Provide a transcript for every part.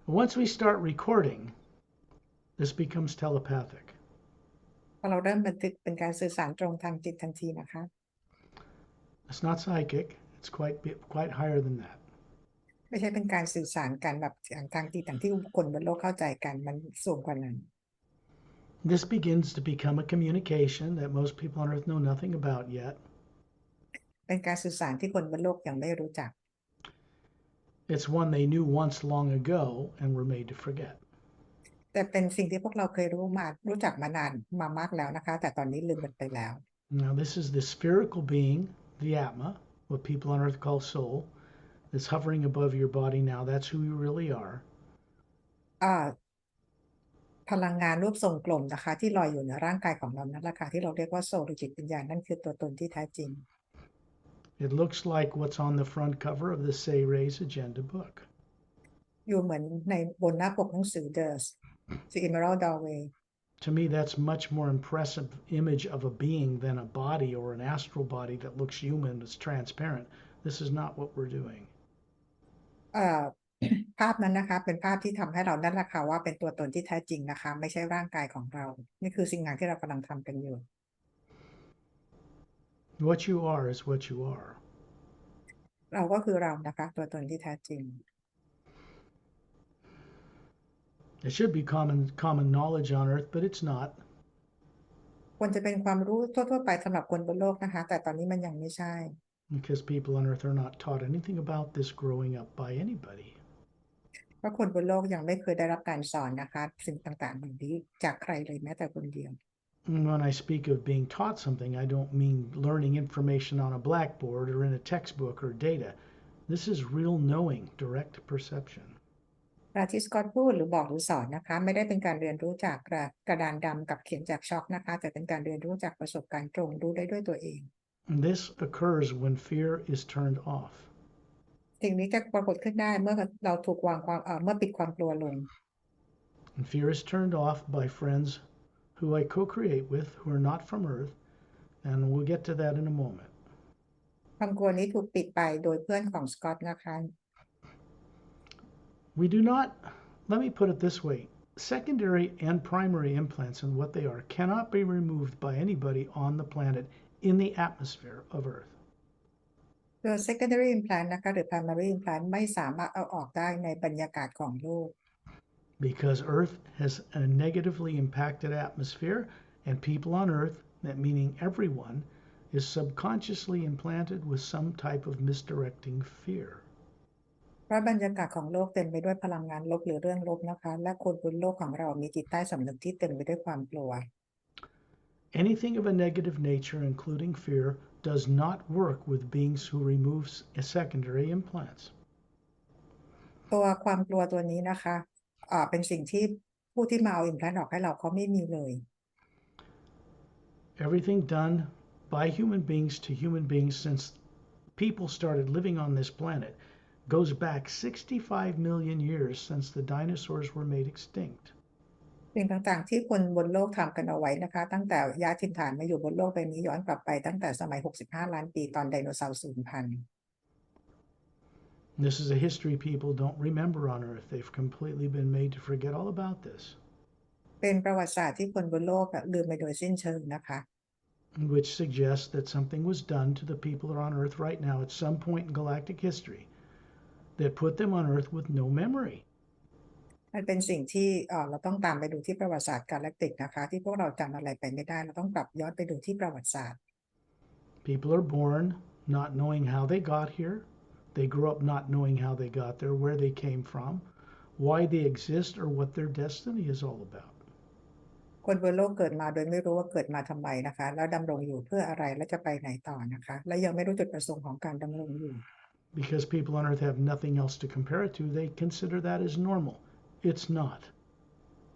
Once we start recording, this becomes telepathic. พอเราเริ่มบันทึกเป็นการสื่อสารตรงทางจิตทันทีนะคะ It's not psychic. It's quite higher than that. ไม่ใช่เป็นการสื่อสารกันแบบทางจิตอย่างที่คนบนโลกเข้าใจกันมันสูงกว่านั้น This begins to become a communication that most people on earth know nothing about yet. เป็นการสื่อสารที่คนบนโลกยังไม่รู้จัก It's one they knew once long ago and were made to forget. แต่เป็นสิ่งที่พวกเราเคยรู้จักมานานมามากแล้วนะคะแต่ตอนนี้ลืมมันไปแล้ว Now, this is the spherical being, the Atma, what people on earth call soul, that's hovering above your body now. That's who you really are. พลังงานรูปทรงกลมนะคะที่ลอยอยู่ในร่างกายของเรานั่นแหละค่ะที่เราเรียกว่าโซลหรือจิตวิญญาณนั่นคือตัวตนที่แท้จริง It looks like what's on the front cover of the Say Ray's agenda book. อยู่เหมือนในบนหน้าปกหนังสือ The Emerald Doorway. To me, that's much more impressive image of a being than a body or an astral body that looks human, that's transparent. This is not what we're doing. ภาพนั้นนะคะเป็นภาพที่ทำให้เรานั่นแหละค่ะว่าเป็นตัวตนที่แท้จริงนะคะไม่ใช่ร่างกายของเรานี่คือสิ่งที่เรากำลังทำกันอยู่ What you are is what you are. เราก็คือเรานะคะตัวตนที่แท้จริง It should be common knowledge on earth, but it's not. ควรจะเป็นความรู้ทั่วๆไปสำหรับคนบนโลกนะคะแต่ตอนนี้มันยังไม่ใช่ Because people on earth are not taught anything about this growing up by anybody. เพราะคนบนโลกยังไม่เคยได้รับการสอนนะคะสิ่งต่างๆแบบนี้จากใครเลยแม้แต่คนเดียว When I speak of being taught something, I don't mean learning information on a blackboard or in a textbook or data. This is real knowing, direct perception. เวลาที่สกอตพูดหรือบอกหรือสอนนะคะไม่ได้เป็นการเรียนรู้จากกระดานดำกับเขียนจากช็อกนะคะแต่เป็นการเรียนรู้จากประสบการณ์ตรงรู้ได้ด้วยตัวเอง And this occurs when fear is turned off. สิ่งนี้จะปรากฏขึ้นได้เมื่อเราถูกวางเมื่อปิดความกลัวลง And fear is turned off by friends who I co-create with who are not from earth, and we'll get to that in a moment. ความกลัวนี้ถูกปิดไปโดยเพื่อนของสกอตนะคะ We do not, let me put it this way, secondary and primary implants and what they are cannot be removed by anybody on the planet in the atmosphere of Earth. ตัว secondary implant นะคะหรือ primary implant ไม่สามารถเอาออกได้ในบรรยากาศของโลก Because Earth has a negatively impacted atmosphere, and people on Earth, that meaning everyone, is subconsciously implanted with some type of misdirecting fear. เพราะบรรยากาศของโลกเต็มไปด้วยพลังงานลบหรือเรื่องลบนะคะและคนบนโลกของเรามีจิตใต้สำนึกที่เต็มไปด้วยความกลัว Anything of a negative nature, including fear, does not work with beings who remove secondary implants. ตัวความกลัวตัวนี้นะคะเป็นสิ่งที่ผู้ที่มาเอา implant ออกให้เราเขาไม่มีเลย Everything done by human beings to human beings since people started living on this planet goes back 65 million years since the dinosaurs were made extinct. สิ่งต่างๆที่คนบนโลกทำกันเอาไว้นะคะตั้งแต่ย้ายถิ่นฐานมาอยู่บนโลกใบนี้ย้อนกลับไปตั้งแต่สมัย65ล้านปีตอนไดโนเสาร์สูญพันธุ์ This is a history people don't remember on Earth. They've completely been made to forget all about this. เป็นประวัติศาสตร์ที่คนบนโลกลืมไปโดยสิ้นเชิงนะคะ Which suggests that something was done to the people that are on Earth right now at some point in galactic history that put them on Earth with no memory. มันเป็นสิ่งที่เราต้องตามไปดูที่ประวัติศาสตร์กาแล็กติกนะคะที่พวกเราจำอะไรไปไม่ได้เราต้องกลับย้อนไปดูที่ประวัติศาสตร์ People are born not knowing how they got here. They grew up not knowing how they got there, where they came from, why they exist, or what their destiny is all about. คนบนโลกเกิดมาโดยไม่รู้ว่าเกิดมาทำไมนะคะแล้วดำรงอยู่เพื่ออะไรและจะไปไหนต่อนะคะและยังไม่รู้จุดประสงค์ของการดำรงอยู่ Because people on Earth have nothing else to compare it to, they consider that as normal. It's not.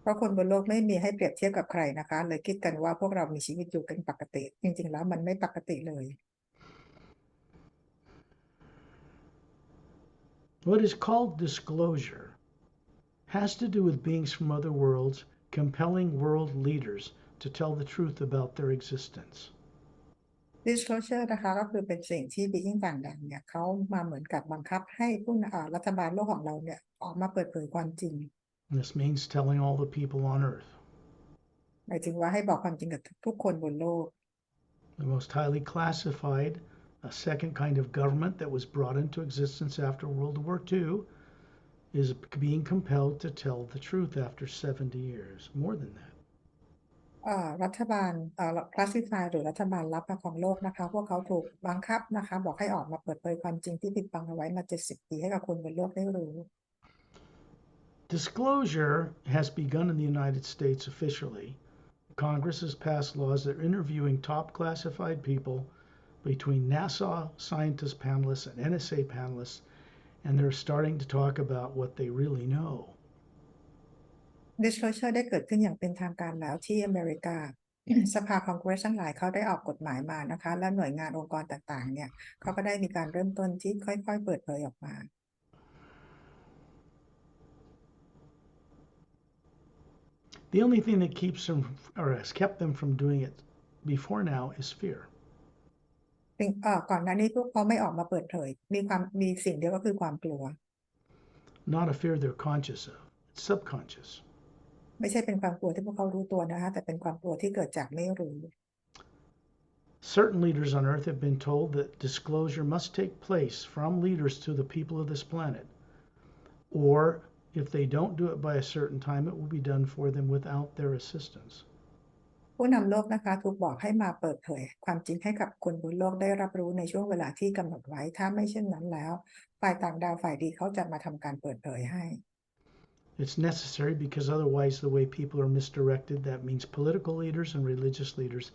เพราะคนบนโลกไม่มีให้เปรียบเทียบกับใครนะคะเลยคิดกันว่าพวกเรามีชีวิตอยู่กันปกติจริงๆแล้วมันไม่ปกติเลย What is called disclosure has to do with beings from other worlds compelling world leaders to tell the truth about their existence. disclosure นะคะก็คือเป็นสิ่งที่ Beijing ต่างแดนเนี่ยเขามาเหมือนกับบังคับให้รัฐบาลโลกของเราเนี่ยออกมาเปิดเผยความจริง This means telling all the people on earth. หมายถึงว่าให้บอกความจริงกับทุกคนบนโลก The most highly classified, a second kind of government that was brought into existence after World War II, is being compelled to tell the truth after 70 years. More than that. รัฐบาลclassify หรือรัฐบาลลับของโลกนะคะพวกเขาถูกบังคับนะคะบอกให้ออกมาเปิดเผยความจริงที่ปิดบังเอาไว้มา70 ปีให้กับคนบนโลกได้รู้ Disclosure has begun in the United States officially. Congress has passed laws that are interviewing top classified people between NASA scientist panelists and NSA panelists, and they're starting to talk about what they really know. disclosure ได้เกิดขึ้นอย่างเป็นทางการแล้วที่อเมริกา สภาคองเกรสทั้งหลายเขาได้ออกกฎหมายมานะคะและหน่วยงานองค์กรต่างๆเนี่ยเขาก็ได้มีการเริ่มต้นที่ค่อยๆเปิดเผยออกมา The only thing that keeps them or has kept them from doing it before now is fear. ก่อนหน้านี้พวกเขาไม่ออกมาเปิดเผยมีสิ่งเดียวก็คือความกลัว Not a fear they're conscious of, it's subconscious. ไม่ใช่เป็นความกลัวที่พวกเขารู้ตัวนะคะแต่เป็นความกลัวที่เกิดจากไม่รู้ Certain leaders on earth have been told that disclosure must take place from leaders to the people of this planet, or if they don't do it by a certain time, it will be done for them without their assistance. ผู้นำโลกนะคะถูกบอกให้มาเปิดเผยความจริงให้กับคนบนโลกได้รับรู้ในช่วงเวลาที่กำหนดไว้ถ้าไม่เช่นนั้นแล้วฝ่ายต่างดาวฝ่ายดีเขาจะมาทำการเปิดเผยให้ It's necessary because otherwise the way people are misdirected, that means political leaders and religious leaders,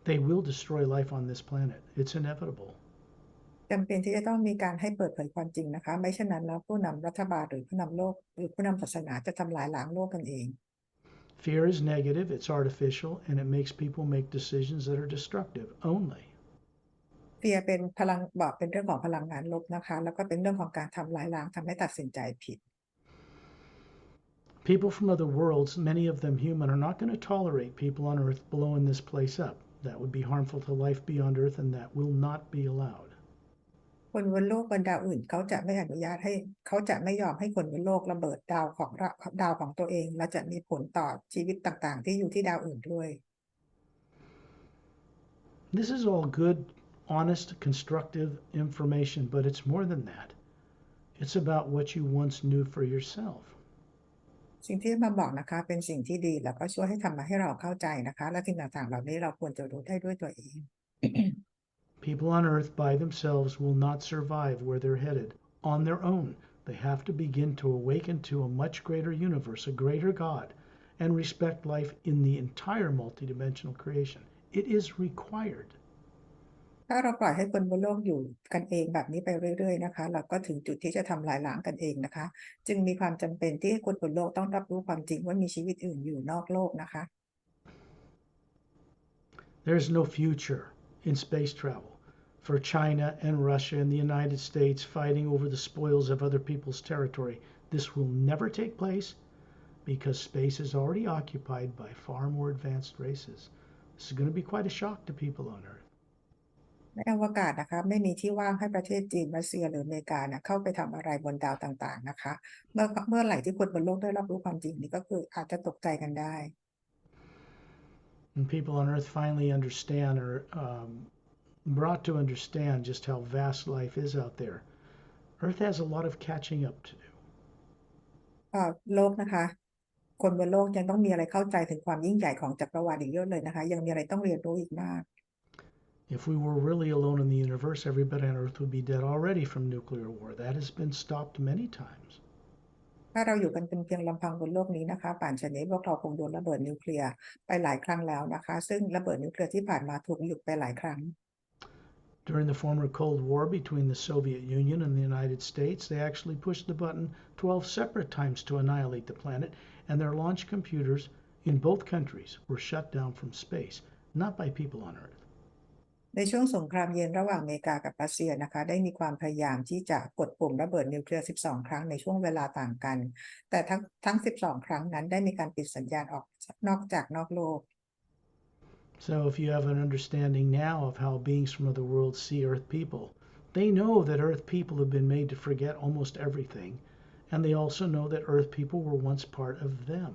they will destroy life on this planet. It's inevitable. จำเป็นที่จะต้องมีการให้เปิดเผยความจริงนะคะไม่เช่นนั้นแล้วผู้นำรัฐบาลหรือผู้นำโลกหรือผู้นำศาสนาจะทำลายล้างโลกกันเอง Fear is negative, it's artificial, and it makes people make decisions that are destructive only. เฟียเป็นพลังบอกเป็นเรื่องของพลังงานลบนะคะแล้วก็เป็นเรื่องของการทำลายล้างทำให้ตัดสินใจผิด People from other worlds, many of them human, are not going to tolerate people on Earth blowing this place up. That would be harmful to life beyond Earth, and that will not be allowed. คนบนโลกบนดาวอื่นเขาจะไม่อนุญาตให้เขาจะไม่ยอมให้คนบนโลกระเบิดดาวของตัวเองและจะมีผลต่อชีวิตต่างๆที่อยู่ที่ดาวอื่นด้วย This is all good, honest, constructive information, but it's more than that. It's about what you once knew for yourself. สิ่งที่มาบอกนะคะเป็นสิ่งที่ดีแล้วก็ช่วยให้ทำให้เราเข้าใจนะคะและสิ่งต่างๆเหล่านี้เราควรจะรู้ได้ด้วยตัวเอง People on Earth by themselves will not survive where they're headed on their own. They have to begin to awaken to a much greater universe, a greater God, and respect life in the entire multidimensional creation. It is required. ถ้าเราปล่อยให้คนบนโลกอยู่กันเองแบบนี้ไปเรื่อยๆนะคะเราก็ถึงจุดที่จะทำลายล้างกันเองนะคะจึงมีความจำเป็นที่คนบนโลกต้องรับรู้ความจริงว่ามีชีวิตอื่นอยู่นอกโลกนะคะ There's no future in space travel for China and Russia and the United States fighting over the spoils of other people's territory. This will never take place because space is already occupied by far more advanced races. This is going to be quite a shock to people on Earth. ในอวกาศนะคะไม่มีที่ว่างให้ประเทศจีนรัสเซียหรืออเมริกานะเข้าไปทำอะไรบนดาวต่างๆนะคะเมื่อไหร่ที่คนบนโลกได้รับรู้ความจริงนี้ก็คืออาจจะตกใจกันได้ And people on Earth finally understand or brought to understand just how vast life is out there. Earth has a lot of catching up to do. โลกนะคะคนบนโลกยังต้องมีอะไรเข้าใจถึงความยิ่งใหญ่ของจักรวาลอีกเยอะเลยนะคะยังมีอะไรต้องเรียนรู้อีกมาก If we were really alone in the universe, everybody on Earth would be dead already from nuclear war. That has been stopped many times. ถ้าเราอยู่กันเป็นเพียงลำพังบนโลกนี้นะคะป่านชนี้พวกเราคงโดนระเบิดนิวเคลียร์ไปหลายครั้งแล้วนะคะซึ่งระเบิดนิวเคลียร์ที่ผ่านมาถูกหยุดไปหลายครั้ง During the former Cold War between the Soviet Union and the United States, they actually pushed the button 12 separate times to annihilate the planet, and their launch computers in both countries were shut down from space, not by people on Earth. ในช่วงสงครามเย็นระหว่างอเมริกากับรัสเซียนะคะได้มีความพยายามที่จะกดปุ่มระเบิดนิวเคลียร์12ครั้งในช่วงเวลาต่างกันแต่ทั้ง12ครั้งนั้นได้มีการปิดสัญญาณออกนอกโลก So if you have an understanding now of how beings from other worlds see Earth people, they know that Earth people have been made to forget almost everything, and they also know that Earth people were once part of them.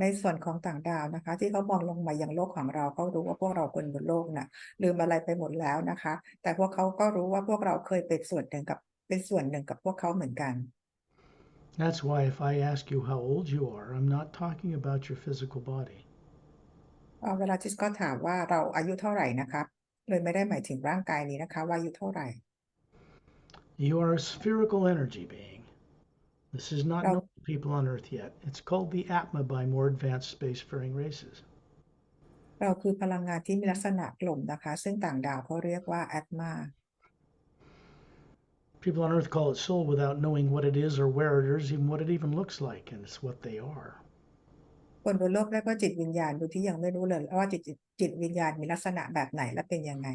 ในส่วนของต่างดาวนะคะที่เขามองลงมายังโลกของเราเขารู้ว่าพวกเราคนบนโลกน่ะลืมอะไรไปหมดแล้วนะคะแต่พวกเขาก็รู้ว่าพวกเราเคยเป็นส่วนหนึ่งกับพวกเขาเหมือนกัน That's why if I ask you how old you are, I'm not talking about your physical body. เวลาที่ก็ถามว่าเราอายุเท่าไหร่นะครับเลยไม่ได้หมายถึงร่างกายนี้นะคะว่าอายุเท่าไหร่ You are a spherical energy being. This is not เรา known to people on Earth yet. It's called the Atma by more advanced spacefaring races. เราคือพลังงานที่มีลักษณะกลมนะคะซึ่งต่างดาวเขาเรียกว่า Atma People on Earth call it soul without knowing what it is or where it is, even what it even looks like, and it's what they are. คนบนโลกเรียกว่าจิตวิญญาณโดยที่ยังไม่รู้เลยว่าจิตวิญญาณมีลักษณะแบบไหนและเป็นยังไง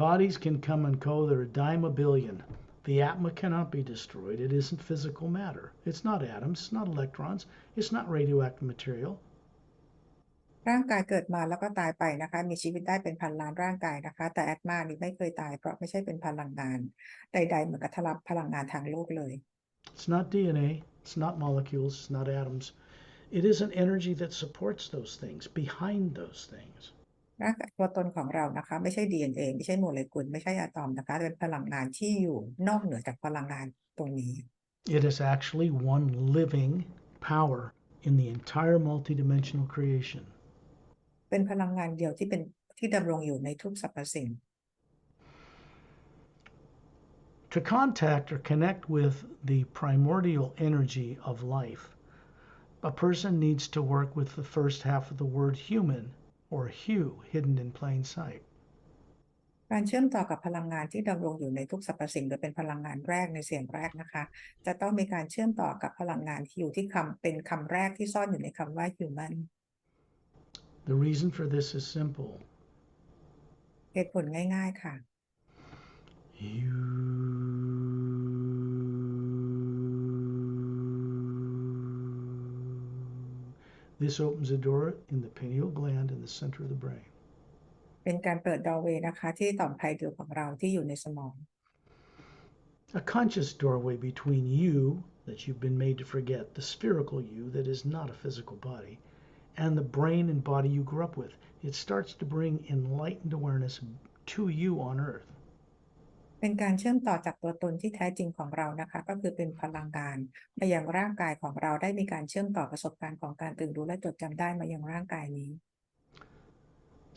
Bodies can come and go, they're a dime a billion. The Atma cannot be destroyed. It isn't physical matter. It's not atoms, it's not electrons, it's not radioactive material. ร่างกายเกิดมาแล้วก็ตายไปนะคะมีชีวิตได้เป็นพันล้านร่างกายนะคะแต่ Atma นี่ไม่เคยตายเพราะไม่ใช่เป็นพลังงานใดๆเหมือนกับพลังงานทางโลกเลย It's not DNA, it's not molecules, it's not atoms. It is an energy that supports those things, behind those things. ร่างกายตัวตนของเรานะคะไม่ใช่ DNA ไม่ใช่โมเลกุลไม่ใช่อะตอมนะคะเป็นพลังงานที่อยู่นอกเหนือจากพลังงานตรงนี้ It is actually one living power in the entire multidimensional creation. เป็นพลังงานเดียวที่ดำรงอยู่ในทุกสรรพสิ่ง To contact or connect with the primordial energy of life, a person needs to work with the first half of the word human, or Hu, hidden in plain sight. การเชื่อมต่อกับพลังงานที่ดำรงอยู่ในทุกสรรพสิ่งโดยเป็นพลังงานแรกในเสียงแรกนะคะจะต้องมีการเชื่อมต่อกับพลังงานที่อยู่ที่เป็นคำแรกที่ซ่อนอยู่ในคำว่า human The reason for this is simple. เหตุผลง่ายๆค่ะ This opens a door in the pineal gland in the center of the brain. เป็นการเปิดดอร์เวย์นะคะที่ต่อมไพเดียวของเราที่อยู่ในสมอง A conscious doorway between you, that you've been made to forget, the spherical you that is not a physical body, and the brain and body you grew up with. It starts to bring enlightened awareness to you on Earth. เป็นการเชื่อมต่อจากตัวตนที่แท้จริงของเรานะคะก็คือเป็นพลังงานมายังร่างกายของเราได้มีการเชื่อมต่อประสบการณ์ของการตื่นรู้และจดจำได้มายังร่างกายนี้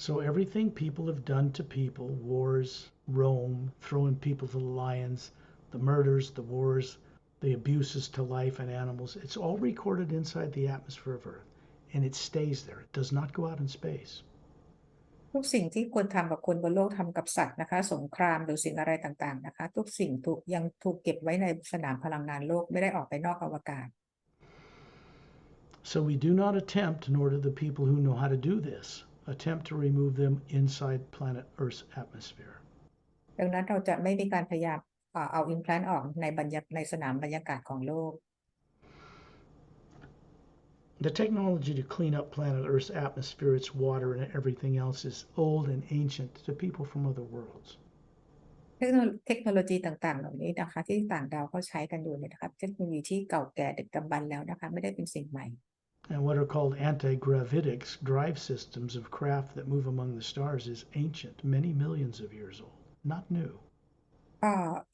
So everything people have done to people, wars, Rome, throwing people to the lions, the murders, the wars, the abuses to life and animals, it's all recorded inside the atmosphere of Earth, and it stays there. It does not go out in space. ทุกสิ่งที่คนทำกับคนบนโลกทำกับสัตว์นะคะสงครามหรือสิ่งอะไรต่างๆนะคะทุกสิ่งยังถูกเก็บไว้ในสนามพลังงานโลกไม่ได้ออกไปนอกอวกาศ So we do not attempt, nor do the people who know how to do this, attempt to remove them inside planet Earth's atmosphere. ดังนั้นเราจะไม่มีการพยายามเอาอิมแพลนต์ออกในสนามบรรยากาศของโลก The technology to clean up planet Earth's atmosphere, its water, and everything else is old and ancient to people from other worlds. เทคโนโลยีต่างๆเหล่านี้นะคะที่ต่างดาวเขาใช้กันอยู่เนี่ยนะคะเทคโนโลยีที่เก่าแก่ดึกดำบรรพ์แล้วนะคะไม่ได้เป็นสิ่งใหม่ And what are called anti-gravitics drive systems of craft that move among the stars is ancient, many millions of years old, not new.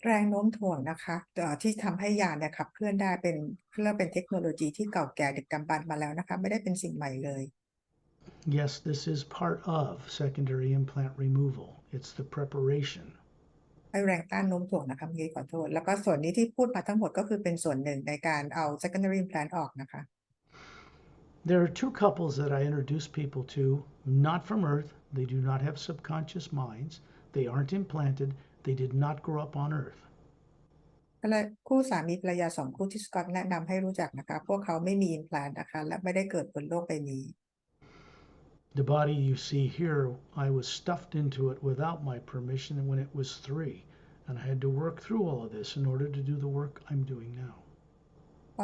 แรงโน้มถ่วงนะคะที่ทำให้ยานเนี่ยขับเคลื่อนได้เป็นเทคโนโลยีที่เก่าแก่ดึกดำบรรพ์มาแล้วนะคะไม่ได้เป็นสิ่งใหม่เลย Yes, this is part of secondary implant removal. It's the preparation. ให้แรงต้านโน้มถ่วงนะคะเมื่อกี้ขอโทษแล้วก็ส่วนนี้ที่พูดมาทั้งหมดก็คือเป็นส่วนหนึ่งในการเอา secondary implant ออกนะคะ There are two couples that I introduce people to, not from Earth. They do not have subconscious minds. They aren't implanted. They did not grow up on Earth. คู่สามีภรรยา2คู่ที่สกอตแนะนำให้รู้จักนะคะพวกเขาไม่มี implant นะคะและไม่ได้เกิดบนโลกใบนี้ The body you see here, I was stuffed into it without my permission when it was 3, and I had to work through all of this in order to do the work I'm doing now.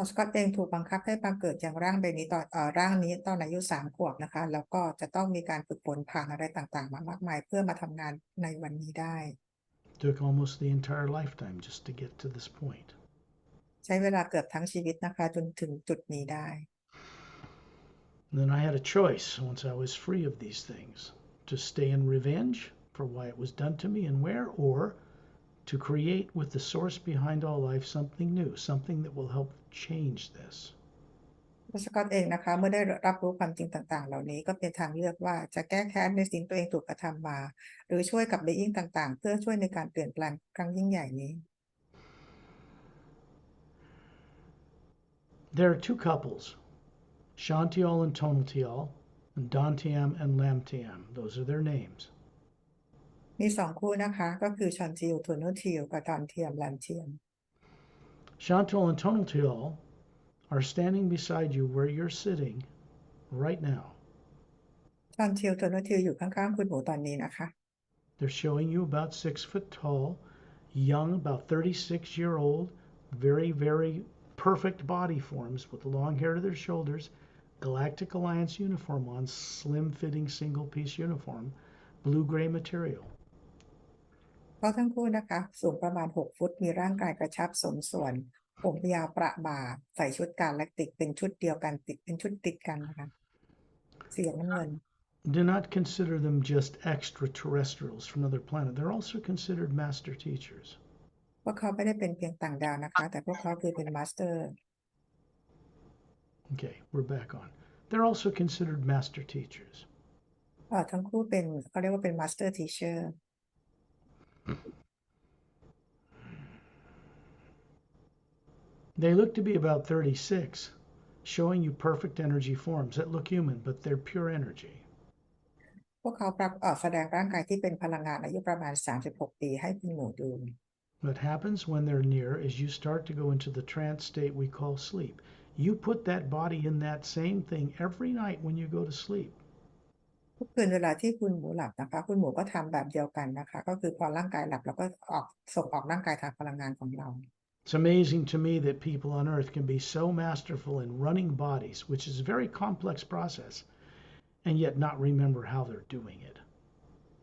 สกอตเองถูกบังคับให้บังเกิดอย่างร่างใบนี้ร่างนี้ตอนอายุ3 ขวบนะคะแล้วก็จะต้องมีการฝึกฝนผ่านอะไรต่างๆมามากมายเพื่อมาทำงานในวันนี้ได้ Took almost the entire lifetime just to get to this point. ใช้เวลาเกือบทั้งชีวิตนะคะจนถึงจุดนี้ได้ And then I had a choice once I was free of these things to stay in revenge for why it was done to me and where, or to create with the source behind all life something new, something that will help change this. สกอตเองนะคะเมื่อได้รับรู้ความจริงต่างๆเหล่านี้ก็เป็นทางเลือกว่าจะแก้แค้นในสิ่งตัวเองถูกกระทำมาหรือช่วยกับเบยิ่งต่างๆเพื่อช่วยในการเปลี่ยนแปลงครั้งยิ่งใหญ่นี้ There are two couples, Shantial and Tonaltial, and Dantiam and Lamtiam. Those are their names. มี2 คู่นะคะก็คือชอนทิลโทโนทิลกับตอนเทียมแลมเทียม Shantial and Tonaltial are standing beside you where you're sitting right now. ชอนทิลโทโนทิลอยู่ข้างๆคุณหมูตอนนี้นะคะ They're showing you about 6 foot tall, young, about 36-year-old, very, very perfect body forms with long hair to their shoulders, Galactic Alliance uniform on, slim-fitting single-piece uniform, blue-gray material. เขาทั้งคู่นะคะสูงประมาณ6 ฟุตมีร่างกายกระชับสมส่วนผมยาวประบ่าใส่ชุดกาแล็กติกเป็นชุดเดียวกันเป็นชุดติดกันนะคะสีน้ำเงิน Do not consider them just extraterrestrials from another planet. They're also considered master teachers. พวกเขาไม่ได้เป็นเพียงต่างดาวนะคะแต่พวกเขาคือเป็นมาสเตอร์ Okay, we're back on. They're also considered master teachers. ทั้งคู่เป็นเขาเรียกว่าเป็นมาสเตอร์ทีเชอร์ They look to be about 36, showing you perfect energy forms that look human, but they're pure energy. พวกเขาแสดงร่างกายที่เป็นพลังงานอายุประมาณ36 ปีให้คุณหมูดู What happens when they're near is you start to go into the trance state we call sleep. You put that body in that same thing every night when you go to sleep. ทุกคืนเวลาที่คุณหมูหลับนะคะคุณหมูก็ทำแบบเดียวกันนะคะก็คือพอร่างกายหลับเราก็ส่งออกร่างกายทางพลังงานของเรา It's amazing to me that people on Earth can be so masterful in running bodies, which is a very complex process, and yet not remember how they're doing it.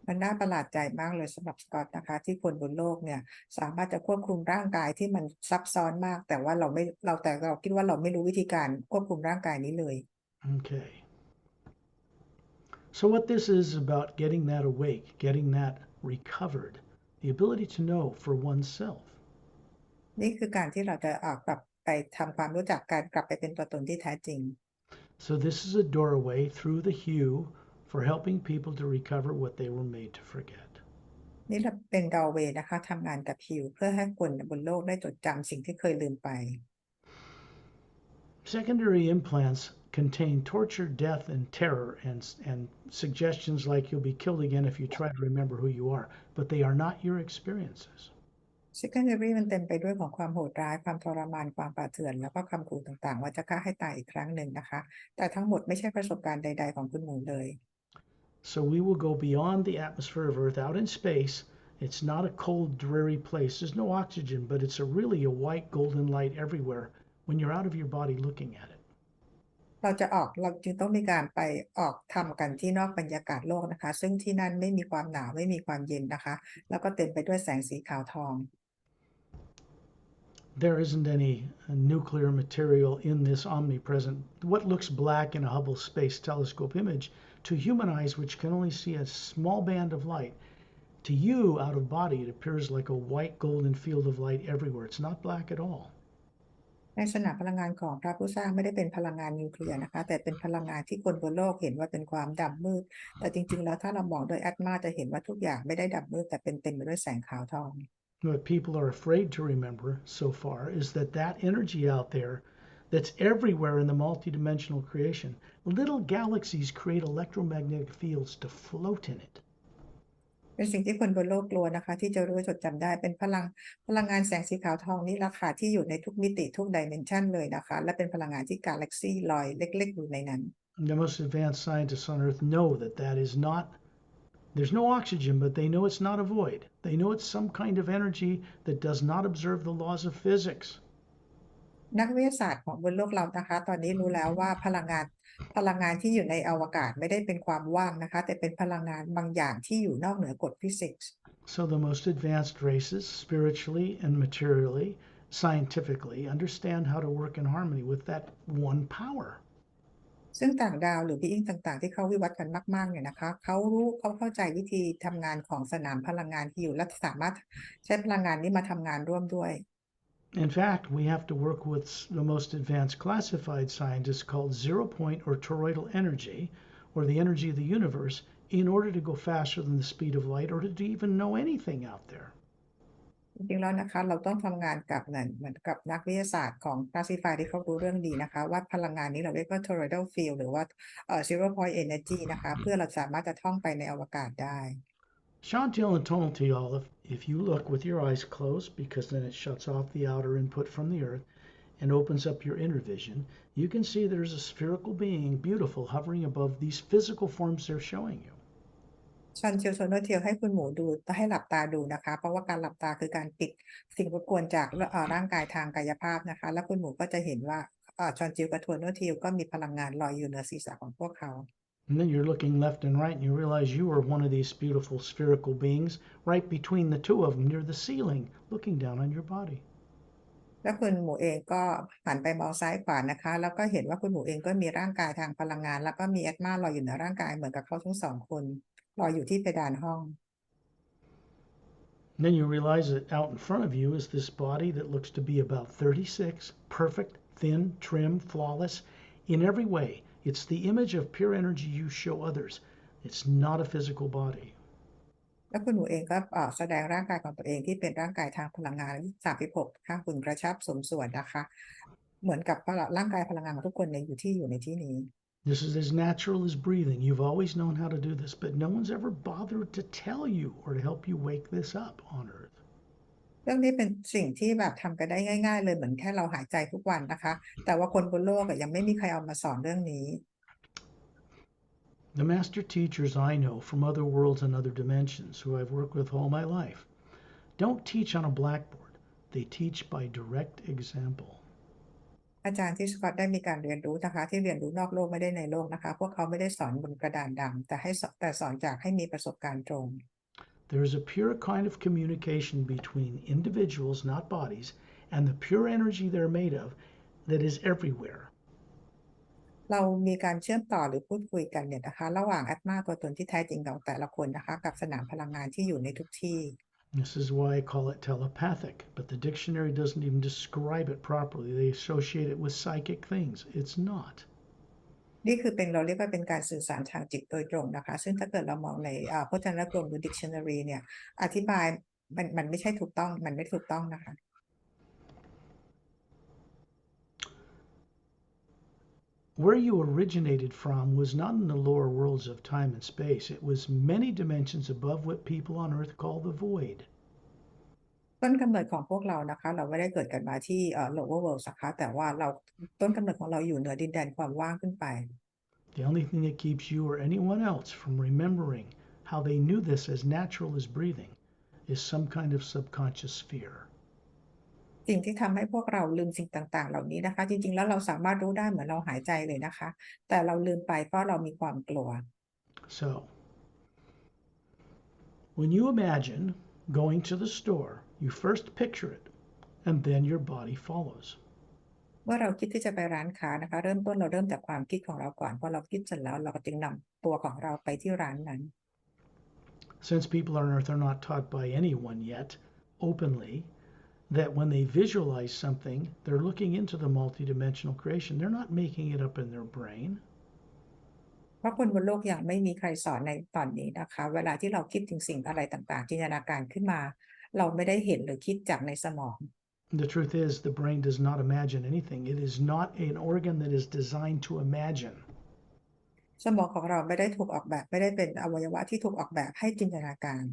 มันน่าประหลาดใจมากเลยสำหรับสกอตนะคะที่คนบนโลกเนี่ยสามารถจะควบคุมร่างกายที่มันซับซ้อนมากแต่ว่าเราคิดว่าเราไม่รู้วิธีการควบคุมร่างกายนี้เลย Okay. So what this is about getting that awake, getting that recovered, the ability to know for oneself. นี่คือการที่เราจะกลับไปทำความรู้จักการกลับไปเป็นตัวตนที่แท้จริง So this is a doorway through the hue for helping people to recover what they were made to forget. นี่เป็นดอร์เวย์นะคะทำงานกับฮิวเพื่อให้คนบนโลกได้จดจำสิ่งที่เคยลืมไป Secondary implants contain torture, death, and terror, and suggestions like you'll be killed again if you try to remember who you are, but they are not your experiences. Secondary มันเต็มไปด้วยของความโหดร้ายความทรมานความป่าเถื่อนแล้วก็คำขู่ต่างๆว่าจะฆ่าให้ตายอีกครั้งหนึ่งนะคะแต่ทั้งหมดไม่ใช่ประสบการณ์ใดๆของคุณหมูเลย So we will go beyond the atmosphere of Earth out in space. It's not a cold, dreary place. There's no oxygen, but it's really a white, golden light everywhere when you're out of your body looking at it. เราจึงต้องมีการไปทำกันที่นอกบรรยากาศโลกนะคะซึ่งที่นั่นไม่มีความหนาวไม่มีความเย็นนะคะแล้วก็เต็มไปด้วยแสงสีขาวทอง There isn't any nuclear material in this omnipresent, what looks black in a Hubble Space Telescope image to human eyes, which can only see a small band of light. To you, out of body, it appears like a white golden field of light everywhere. It's not black at all. ในสนามพลังงานของพระผู้สร้างไม่ได้เป็นพลังงานนิวเคลียร์นะคะแต่เป็นพลังงานที่คนบนโลกเห็นว่าเป็นความดำมืดแต่จริงๆแล้วถ้าเรามองด้วยแอตมาจะเห็นว่าทุกอย่างไม่ได้ดำมืดแต่เป็นเต็มไปด้วยแสงขาวทอง What people are afraid to remember so far is that energy out there that's everywhere in the multidimensional creation, little galaxies create electromagnetic fields to float in it. เป็นสิ่งที่คนบนโลกกลัวนะคะที่จะรู้จดจำได้เป็นพลังงานแสงสีขาวทองนี่ราคาที่อยู่ในทุกมิติทุกดิเมนชันเลยนะคะและเป็นพลังงานที่กาแล็กซี่ลอยเล็กๆอยู่ในนั้น The most advanced scientists on Earth know that is not, there's no oxygen, but they know it's not a void. They know it's some kind of energy that does not observe the laws of physics. นักวิทยาศาสตร์ของบนโลกเรานะคะ ตอนนี้รู้แล้วว่าพลังงานที่อยู่ในอวกาศไม่ได้เป็นความว่างนะคะ แต่เป็นพลังงานบางอย่างที่อยู่นอกเหนือกฎฟิสิกส์ So the most advanced races, spiritually and materially, scientifically, understand how to work in harmony with that one power. ซึ่งต่างดาวหรือ being ต่างๆที่เขาวิวัฒน์กันมากๆเนี่ยนะคะเขาเข้าใจวิธีทำงานของสนามพลังงานที่อยู่และสามารถใช้พลังงานนี้มาทำงานร่วมด้วย In fact, we have to work with the most advanced classified scientists called zero point or toroidal energy, or the energy of the universe, in order to go faster than the speed of light or to even know anything out there. จริงๆแล้วนะคะเราต้องทำงานกับเหมือนกับนักวิทยาศาสตร์ของ classify ที่เขารู้เรื่องดีนะคะว่าพลังงานนี้เราเรียกว่า toroidal field หรือว่าzero point energy นะคะเพื่อเราสามารถจะท่องไปในอวกาศได้ Chantil and Tonaltial, if you look with your eyes closed, because then it shuts off the outer input from the earth and opens up your inner vision, you can see there's a spherical being, beautiful, hovering above these physical forms they're showing you. ชันเชียวโซโนเทียวให้คุณหมูดูให้หลับตาดูนะคะเพราะว่าการหลับตาคือการปิดสิ่งรบกวนจากร่างกายทางกายภาพนะคะแล้วคุณหมูก็จะเห็นว่าชอนจิวกับทัวโนเทียวก็มีพลังงานลอยอยู่เหนือศีรษะของพวกเขา And then you're looking left and right and you realize you are one of these beautiful spherical beings right between the two of them near the ceiling, looking down on your body. แล้วคุณหมูเองก็หันไปมองซ้ายขวานะคะแล้วก็เห็นว่าคุณหมูเองก็มีร่างกายทางพลังงานแล้วก็มีแอตมาลอยอยู่เหนือร่างกายเหมือนกับเขาทั้งสองคนลอยอยู่ที่เพดานห้อง And then you realize that out in front of you is this body that looks to be about 36, perfect, thin, trim, flawless in every way. It's the image of pure energy you show others. It's not a physical body. แล้วคุณหมูเองก็แสดงร่างกายของตัวเองที่เป็นร่างกายทางพลังงาน36ค่ะหุ่นกระชับสมส่วนนะคะเหมือนกับร่างกายพลังงานของทุกคนอยู่ในที่นี้ This is as natural as breathing. You've always known how to do this, but no one's ever bothered to tell you or to help you wake this up on Earth. เรื่องนี้เป็นสิ่งที่แบบทำกันได้ง่ายๆเลยเหมือนแค่เราหายใจทุกวันนะคะแต่ว่าคนบนโลกยังไม่มีใครเอามาสอนเรื่องนี้ The master teachers I know from other worlds and other dimensions who I've worked with all my life don't teach on a blackboard. They teach by direct example. อาจารย์ที่สกอตได้มีการเรียนรู้นะคะที่เรียนรู้นอกโลกไม่ได้ในโลกนะคะพวกเขาไม่ได้สอนบนกระดานดำแต่สอนจากให้มีประสบการณ์ตรง There is a pure kind of communication between individuals, not bodies, and the pure energy they're made of that is everywhere. เรามีการเชื่อมต่อหรือพูดคุยกันเนี่ยนะคะระหว่างแอตมาตัวตนที่แท้จริงของแต่ละคนนะคะกับสนามพลังงานที่อยู่ในทุกที่ This is why I call it telepathic, but the dictionary doesn't even describe it properly. They associate it with psychic things. It's not. นี่คือเราเรียกว่าเป็นการสื่อสารทางจิตโดยตรงนะคะซึ่งถ้าเกิดเรามองในพจนานุกรมหรือ dictionary เนี่ยอธิบายมันไม่ใช่ถูกต้องมันไม่ถูกต้องนะคะ Where you originated from was not in the lower worlds of time and space. It was many dimensions above what people on Earth call the void. ต้นกำเนิดของพวกเรานะคะเราไม่ได้เกิดกันมาที่lower world นะคะแต่ว่าต้นกำเนิดของเราอยู่เหนือดินแดนความว่างขึ้นไป The only thing that keeps you or anyone else from remembering how they knew this as natural as breathing is some kind of subconscious fear. สิ่งที่ทำให้พวกเราลืมสิ่งต่างๆเหล่านี้นะคะจริงๆแล้วเราสามารถรู้ได้เหมือนเราหายใจเลยนะคะแต่เราลืมไปเพราะเรามีความกลัว So, when you imagine going to the store, you first picture it, and then your body follows. เมื่อเราคิดที่จะไปร้านค้านะคะเริ่มจากความคิดของเราก่อนพอเราคิดเสร็จแล้วเราก็จึงนำตัวของเราไปที่ร้านนั้น Since people on Earth are not taught by anyone yet openly that when they visualize something, they're looking into the multidimensional creation. They're not making it up in their brain. เพราะคนบนโลกยังไม่มีใครสอนในตอนนี้นะคะเวลาที่เราคิดถึงสิ่งอะไรต่างๆจินตนาการขึ้นมาเราไม่ได้เห็นหรือคิดจากในสมอง The truth is, the brain does not imagine anything. It is not an organ that is designed to imagine. สมองของเราไม่ได้ถูกออกแบบไม่ได้เป็นอวัยวะที่ถูกออกแบบให้จินตนาการ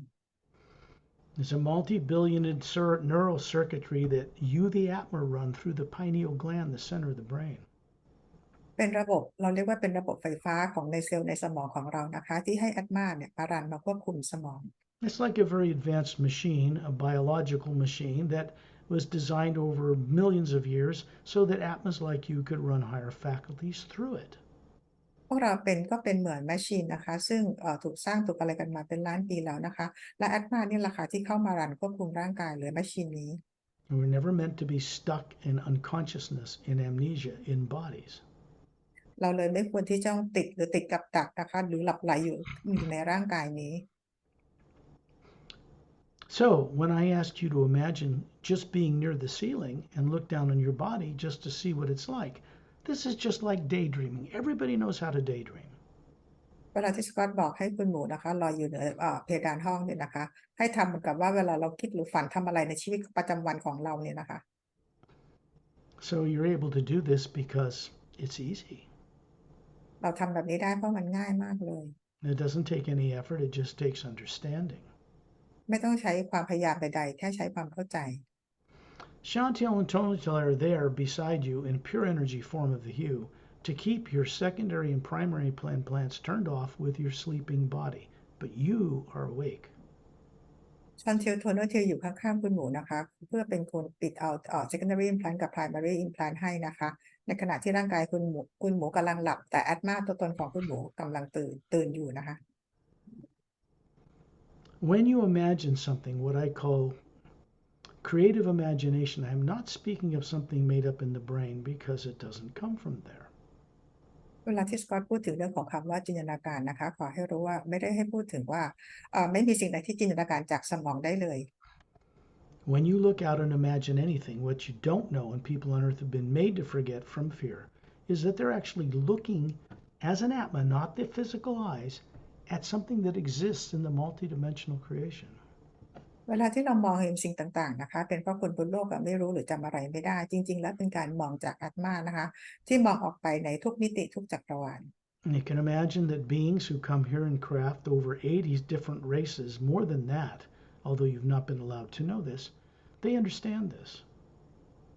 There's a multi-billioned neural circuitry that you, the Atma, run through the pineal gland, the center of the brain. เป็นระบบเราเรียกว่าเป็นระบบไฟฟ้าของในเซลล์ในสมองของเรานะคะที่ให้แอตมาเนี่ยมารันมาควบคุมสมอง It's like a very advanced machine, a biological machine that was designed over millions of years so that Atmas like you could run higher faculties through it. พวกเราก็เป็นเหมือนแมชชีนนะคะซึ่งถูกสร้างถูกอะไรกันมาเป็นล้านปีแล้วนะคะและแอดมานี่แหละค่ะที่เข้ามารันควบคุมร่างกายหรือแมชชีนนี้ And we're never meant to be stuck in unconsciousness, in amnesia, in bodies. เราเลยไม่ควรที่จะต้องติดหรือติดกับดักนะคะหรือหลับไหลอยู่ในร่างกายนี้ So, when I asked you to imagine just being near the ceiling and look down on your body just to see what it's like, this is just like daydreaming. Everybody knows how to daydream. เวลาที่สกอตบอกให้คุณหมูนะคะลอยอยู่เหนือเพดานห้องเนี่ยนะคะให้ทำเหมือนกับว่าเวลาเราคิดหรือฝันทำอะไรในชีวิตประจำวันของเราเนี่ยนะคะ So you're able to do this because it's easy. เราทำแบบนี้ได้เพราะมันง่ายมากเลย It doesn't take any effort, it just takes understanding. ไม่ต้องใช้ความพยายามใดๆแค่ใช้ความเข้าใจ Chantel and Tonal are there beside you in pure energy form of the hue to keep your secondary and primary implants turned off with your sleeping body, but you are awake. ชอนเทลโทนเทลอยู่ข้างๆคุณหมูนะคะเพื่อเป็นคนปิดเอาsecondary implant กับ primary implant ให้นะคะในขณะที่ร่างกายคุณหมูกำลังหลับแต่ Atma ตัวตนของคุณหมูกำลังตื่นอยู่นะคะ When you imagine something, what I call creative imagination, I'm not speaking of something made up in the brain because it doesn't come from there. เวลาที่สกอตพูดถึงเรื่องของคำว่าจินตนาการนะคะขอให้รู้ว่าไม่ได้ให้พูดถึงว่าไม่มีสิ่งใดที่จินตนาการจากสมองได้เลย When you look out and imagine anything, what you don't know, and people on earth have been made to forget from fear, is that they're actually looking as an Atma, not the physical eyes, at something that exists in the multidimensional creation. เวลาที่เรามองเห็นสิ่งต่างๆนะคะเป็นเพราะคนบนโลกไม่รู้หรือจำอะไรไม่ได้จริงๆแล้วเป็นการมองจากอาตมานะคะที่มองออกไปในทุกมิติทุกจักรวาล And you can imagine that beings who come here and craft over 80 different races, more than that, although you've not been allowed to know this, they understand this.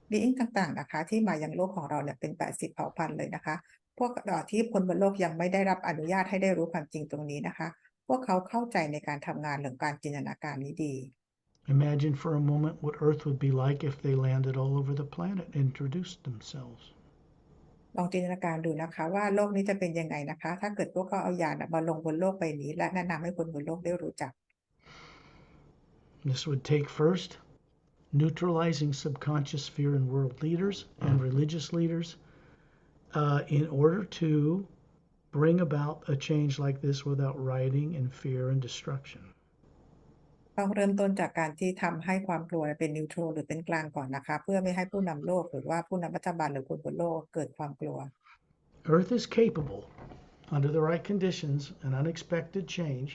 บีอิงต่างๆนะคะที่มายังโลกของเราเนี่ยเป็น80เผ่าพันธุ์เลยนะคะพวกที่คนบนโลกยังไม่ได้รับอนุญาตให้ได้รู้ความจริงตรงนี้นะคะพวกเขาเข้าใจในการทำงานหรือการจินตนาการนี้ดี Imagine for a moment what Earth would be like if they landed all over the planet and introduced themselves. ลองจินตนาการดูนะคะว่าโลกนี้จะเป็นยังไงนะคะถ้าเกิดพวกเขาเอายานมาลงบนโลกใบนี้และแนะนำให้คนบนโลกได้รู้จัก This would take first neutralizing subconscious fear in world leaders and religious leaders in order to bring about a change like this without rioting and fear and destruction. ต้องเริ่มต้นจากการที่ทำให้ความกลัวเป็นนิวโตรหรือเป็นกลางก่อนนะคะเพื่อไม่ให้ผู้นำโลกหรือว่าผู้นำรัฐบาลหรือคนบนโลกเกิดความกลัว Earth is capable, under the right conditions and unexpected change,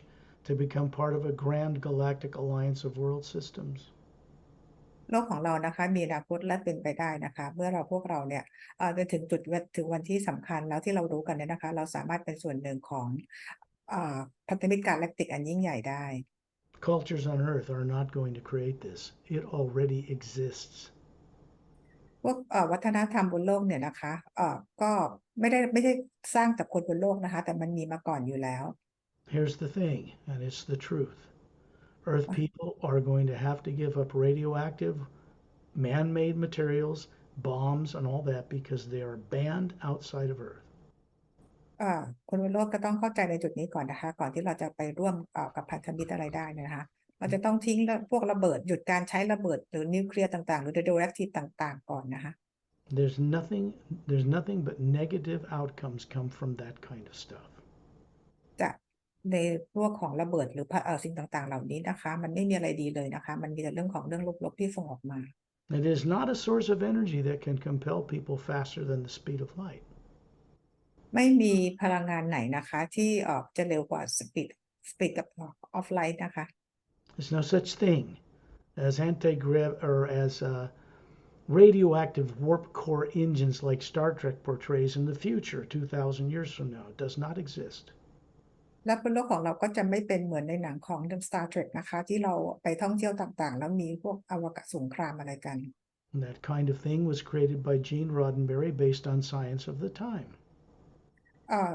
to become part of a grand galactic alliance of world systems. โลกของเรานะคะมีอนาคตและเป็นไปได้นะคะเมื่อพวกเราเนี่ยจะถึงวันที่สำคัญแล้วที่เรารู้กันเนี่ยนะคะเราสามารถเป็นส่วนหนึ่งของพันธมิตรกาแล็กติกอันยิ่งใหญ่ได้ Cultures on Earth are not going to create this. It already exists. พวกวัฒนธรรมบนโลกเนี่ยนะคะก็ไม่ได้สร้างจากคนบนโลกนะคะแต่มันมีมาก่อนอยู่แล้ว Here's the thing, and it's the truth. Earth people are going to have to give up radioactive, man-made materials, bombs, and all that because they are banned outside of Earth. คนบนโลกก็ต้องเข้าใจในจุดนี้ก่อนนะคะก่อนที่เราจะไปร่วมกับพันธมิตรอะไรได้นะคะเราจะต้องทิ้งพวกระเบิดหยุดการใช้ระเบิดหรือนิวเคลียร์ต่างๆหรือ radioactive ต่างๆก่อนนะคะ There's nothing but negative outcomes come from that kind of stuff. จะในพวกของระเบิดหรือสิ่งต่างๆเหล่านี้นะคะมันไม่มีอะไรดีเลยนะคะมันมีแต่เรื่องลบๆที่ส่งออกมา It is not a source of energy that can compel people faster than the speed of light. ไม่มีพลังงานไหนนะคะที่จะเร็วกว่าspeed of light นะคะ There's no such thing as radioactive warp core engines like Star Trek portrays in the future 2,000 years from now. It does not exist. และบนโลกของเราก็จะไม่เป็นเหมือนในหนังของ The Star Trek นะคะที่เราไปท่องเที่ยวต่างๆแล้วมีพวกอวกาศสงครามอะไรกัน That kind of thing was created by Gene Roddenberry based on science of the time.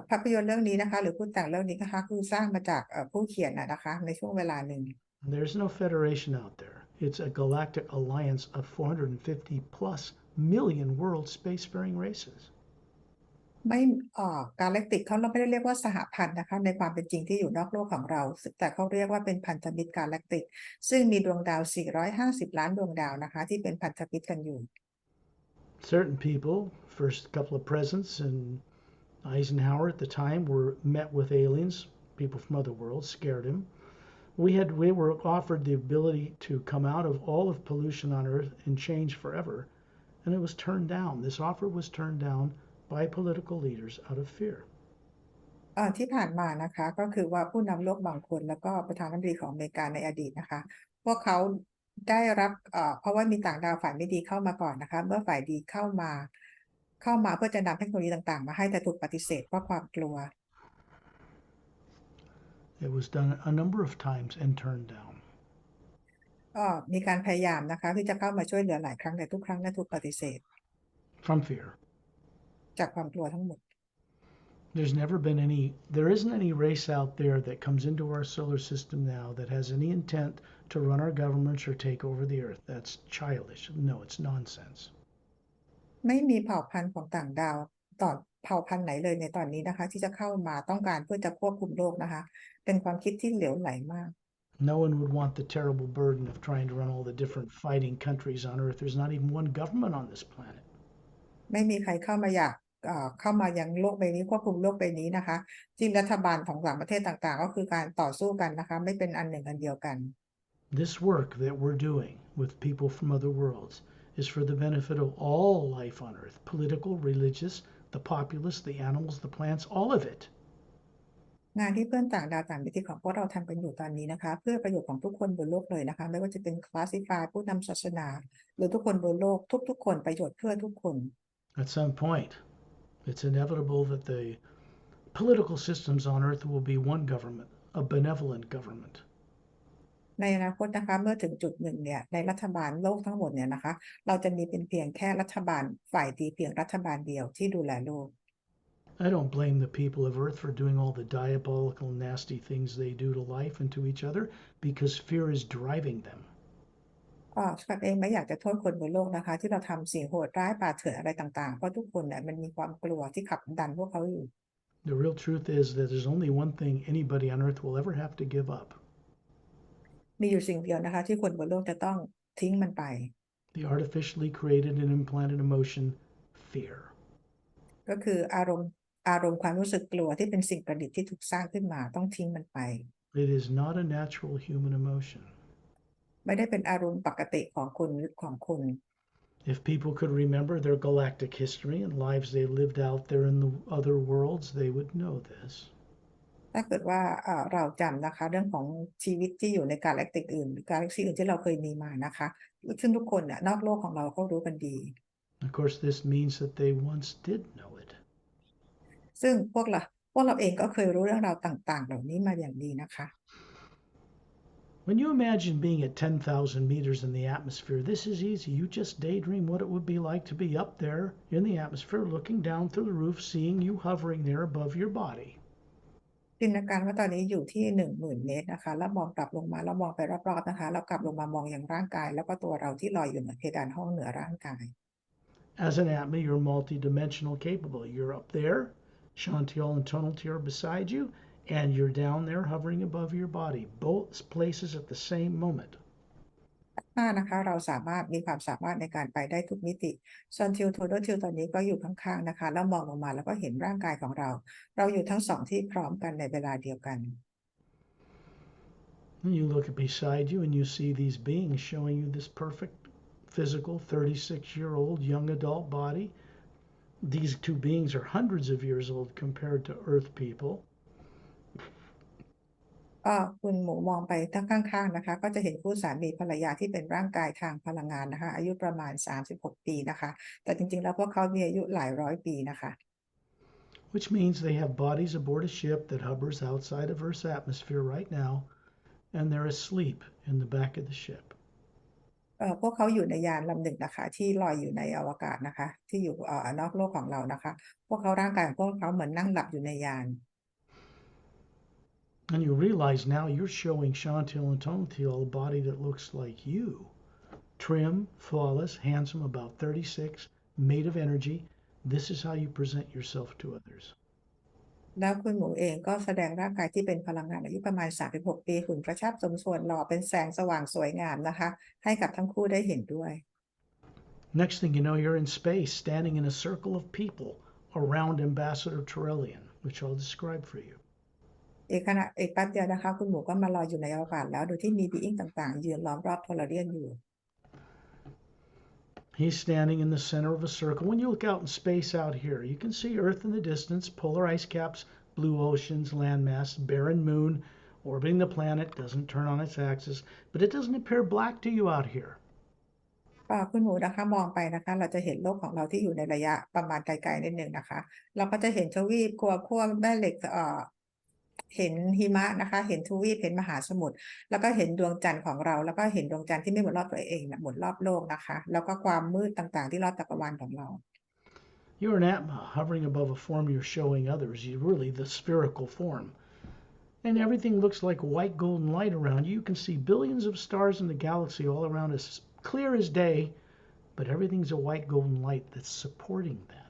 ภาพยนตร์เรื่องนี้นะคะหรือผู้แต่งเรื่องนี้นะคะคือสร้างมาจากผู้เขียนนะคะในช่วงเวลาหนึ่ง There's no federation out there. It's a galactic alliance of 450 plus million world spacefaring races. ไม่กาแล็กติกเขาเราไม่ได้เรียกว่าสหพันธ์นะคะในความเป็นจริงที่อยู่นอกโลกของเราแต่เขาเรียกว่าเป็นพันธมิตรกาแล็กติกซึ่งมีดวงดาว450ล้านดวงดาวนะคะที่เป็นพันธมิตรกันอยู่ Certain people, first couple of presidents and Eisenhower at the time were met with aliens, people from other worlds, scared him. We were offered the ability to come out of all of pollution on Earth and change forever, and it was turned down. This offer was turned down by political leaders out of fear. ที่ผ่านมานะคะก็คือว่าผู้นำโลกบางคนแล้วก็ประธานาธิบดีของอเมริกาในอดีตนะคะพวกเขาได้รับเพราะว่ามีต่างดาวฝ่ายไม่ดีเข้ามาก่อนนะคะเมื่อฝ่ายดีเข้ามาเพื่อจะนำเทคโนโลยีต่างๆมาให้แต่ถูกปฏิเสธเพราะความกลัว It was done a number of times and turned down. มีการพยายามนะคะที่จะเข้ามาช่วยเหลือหลายครั้งแต่ทุกครั้งนั้นถูกปฏิเสธ From fear. จากความกลัวทั้งหมด There isn't any race out there that comes into our solar system now that has any intent to run our governments or take over the earth. That's childish. No, it's nonsense. ไม่มีเผ่าพันธุ์ของต่างดาวต่อเผ่าพันธุ์ไหนเลยในตอนนี้นะคะที่จะเข้ามาต้องการเพื่อจะควบคุมโลกนะคะเป็นความคิดที่เหลวไหลมาก No one would want the terrible burden of trying to run all the different fighting countries on earth. There's not even one government on this planet. ไม่มีใครเข้ามาอยากเข้ามายังโลกใบนี้ควบคุมโลกใบนี้นะคะที่รัฐบาลของต่างประเทศต่างๆก็คือการต่อสู้กันนะคะไม่เป็นอันหนึ่งอันเดียวกัน This work that we're doing with people from other worlds is for the benefit of all life on earth, political, religious, the populace, the animals, the plants, all of it. งานที่เพื่อนต่างดาวต่างมิติของพวกเราทำกันอยู่ตอนนี้นะคะเพื่อประโยชน์ของทุกคนบนโลกเลยนะคะไม่ว่าจะเป็นคลาสสิฟายผู้นำศาสนาหรือทุกคนบนโลกทุกๆคนประโยชน์เพื่อทุกคน At some point, it's inevitable that the political systems on earth will be one government, a benevolent government. ในอนาคตนะคะเมื่อถึงจุดหนึ่งเนี่ยในรัฐบาลโลกทั้งหมดเนี่ยนะคะเราจะมีเป็นเพียงแค่รัฐบาลฝ่ายดีเพียงรัฐบาลเดียวที่ดูแลโลก I don't blame the people of earth for doing all the diabolical, nasty things they do to life and to each other because fear is driving them. สกัดเองไม่อยากจะโทษคนบนโลกนะคะที่เราทำสิ่งโหดร้ายป่าเถื่อนอะไรต่างๆเพราะทุกคนเนี่ยมันมีความกลัวที่ขับดันพวกเขาอยู่ The real truth is that there's only one thing anybody on earth will ever have to give up. มีอยู่สิ่งเดียวนะคะที่คนบนโลกจะต้องทิ้งมันไป The artificially created and implanted emotion, fear. ก็คืออารมณ์ความรู้สึกกลัวที่เป็นสิ่งประดิษฐ์ที่ถูกสร้างขึ้นมาต้องทิ้งมันไป It is not a natural human emotion. ไม่ได้เป็นอารมณ์ปกติของคุณ If people could remember their galactic history and lives they lived out there in the other worlds, they would know this. ถ้าเกิดว่าเราจำนะคะเรื่องของชีวิตที่อยู่ในกาแล็กติกอื่นหรือกาแล็กซี่อื่นที่เราเคยมีมานะคะซึ่งทุกคนเนี่ยนอกโลกของเราก็รู้กันดี Of course, this means that they once did know it. ซึ่งพวกเราเองก็เคยรู้เรื่องราวต่างๆเหล่านี้มาอย่างดีนะคะ When you imagine being at 10,000 meters in the atmosphere, this is easy. You just daydream what it would be like to be up there in the atmosphere, looking down through the roof, seeing you hovering there above your body. จินตนาการว่าตอนนี้อยู่ที่10,000 เมตรนะคะแล้วมองกลับลงมาแล้วมองไปรอบๆนะคะแล้วกลับลงมามองอย่างร่างกายแล้วก็ตัวเราที่ลอยอยู่เหนือเพดานห้องเหนือร่างกาย As an Atma, you're multi-dimensional capable. You're up there, Chantiel and Tonalty are beside you, and you're down there hovering above your body, both places at the same moment. นะคะเรามีความสามารถในการไปได้ทุกมิติซอนทิลโทโดทิลตอนนี้ก็อยู่ข้างๆนะคะแล้วมองลงมาแล้วก็เห็นร่างกายของเราอยู่ทั้งสองที่พร้อมกันในเวลาเดียวกัน And you look beside you and you see these beings showing you this perfect physical 36-year-old young adult body. These two beings are hundreds of years old compared to Earth people. คุณหมูมองไปทั้งข้างๆนะคะก็จะเห็นคู่สามีภรรยาที่เป็นร่างกายทางพลังงานนะคะอายุประมาณ36 ปีนะคะแต่จริงๆแล้วพวกเขามีอายุหลายร้อยปีนะคะ Which means they have bodies aboard a ship that hovers outside of Earth's atmosphere right now, and they're asleep in the back of the ship. พวกเขาอยู่ในยานลำหนึ่งนะคะที่ลอยอยู่ในอวกาศนะคะที่อยู่นอกโลกของเรานะคะพวกเขาร่างกายของพวกเขาเหมือนนั่งหลับอยู่ในยาน And you realize now you're showing Chantil and Tonatiel a body that looks like you. Trim, flawless, handsome, about 36, made of energy. This is how you present yourself to others. แล้วคุณหมูเองก็แสดงร่างกายที่เป็นพลังงานอายุประมาณ36ปีหุ่นกระชับสมส่วนหล่อเป็นแสงสว่างสวยงามนะคะให้กับทั้งคู่ได้เห็นด้วย Next thing you know, you're in space, standing in a circle of people around Ambassador Turelian, which I'll describe for you. อีกแป๊บเดียวนะคะคุณหมูก็มาลอยอยู่ในอวกาศแล้วโดยที่มีบีอิงต่างๆยืนล้อมรอบโทเลเรียนอยู่ He's standing in the center of a circle. When you look out in space out here, you can see Earth in the distance, polar ice caps, blue oceans, landmass, barren moon orbiting the planet, doesn't turn on its axis, but it doesn't appear black to you out here. คุณหมูนะคะมองไปนะคะเราจะเห็นโลกของเราที่อยู่ในระยะประมาณไกลๆนิดนึงนะคะเราก็จะเห็นทวีปขั้วแม่เหล็กเห็นหิมะนะคะเห็นทวีปเห็นมหาสมุทรแล้วก็เห็นดวงจันทร์ของเราแล้วก็เห็นดวงจันทร์ที่ไม่หมุนรอบตัวเองหมุนรอบโลกนะคะแล้วก็ความมืดต่างๆที่รอบจักรวาลของเรา You're an Atma hovering above a form you're showing others. You're really the spherical form. And everything looks like white golden light around you. You can see billions of stars in the galaxy all around us, clear as day, but everything's a white golden light that's supporting that.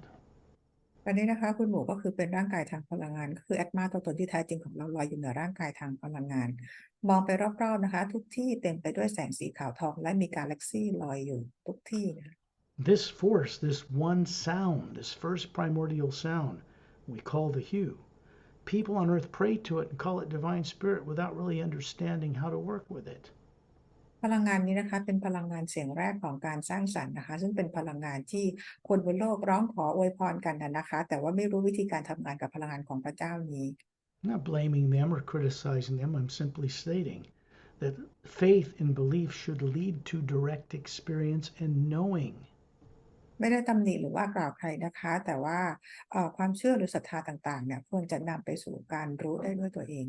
ตอนนี้นะคะคุณหมูก็คือเป็นร่างกายทางพลังงานก็คือแอตมาตัวตนที่แท้จริงของเราลอยอยู่เหนือร่างกายทางพลังงานมองไปรอบๆนะคะทุกที่เต็มไปด้วยแสงสีขาวทองและมีกาแล็กซี่ลอยอยู่ทุกที่นะ This force, this one sound, this first primordial sound, we call the hue. People on Earth pray to it and call it divine spirit without really understanding how to work with it. พลังงานนี้นะคะเป็นพลังงานเสียงแรกของการสร้างสรรค์นะคะซึ่งเป็นพลังงานที่คนบนโลกร้องขออวยพรกันนะคะแต่ว่าไม่รู้วิธีการทำงานกับพลังงานของพระเจ้านี้ I'm not blaming them or criticizing them. I'm simply stating that faith and belief should lead to direct experience and knowing. ไม่ได้ตำหนิหรือว่ากล่าวใครนะคะแต่ว่าความเชื่อหรือศรัทธาต่างๆเนี่ยควรจะนำไปสู่การรู้ได้ด้วยตัวเอง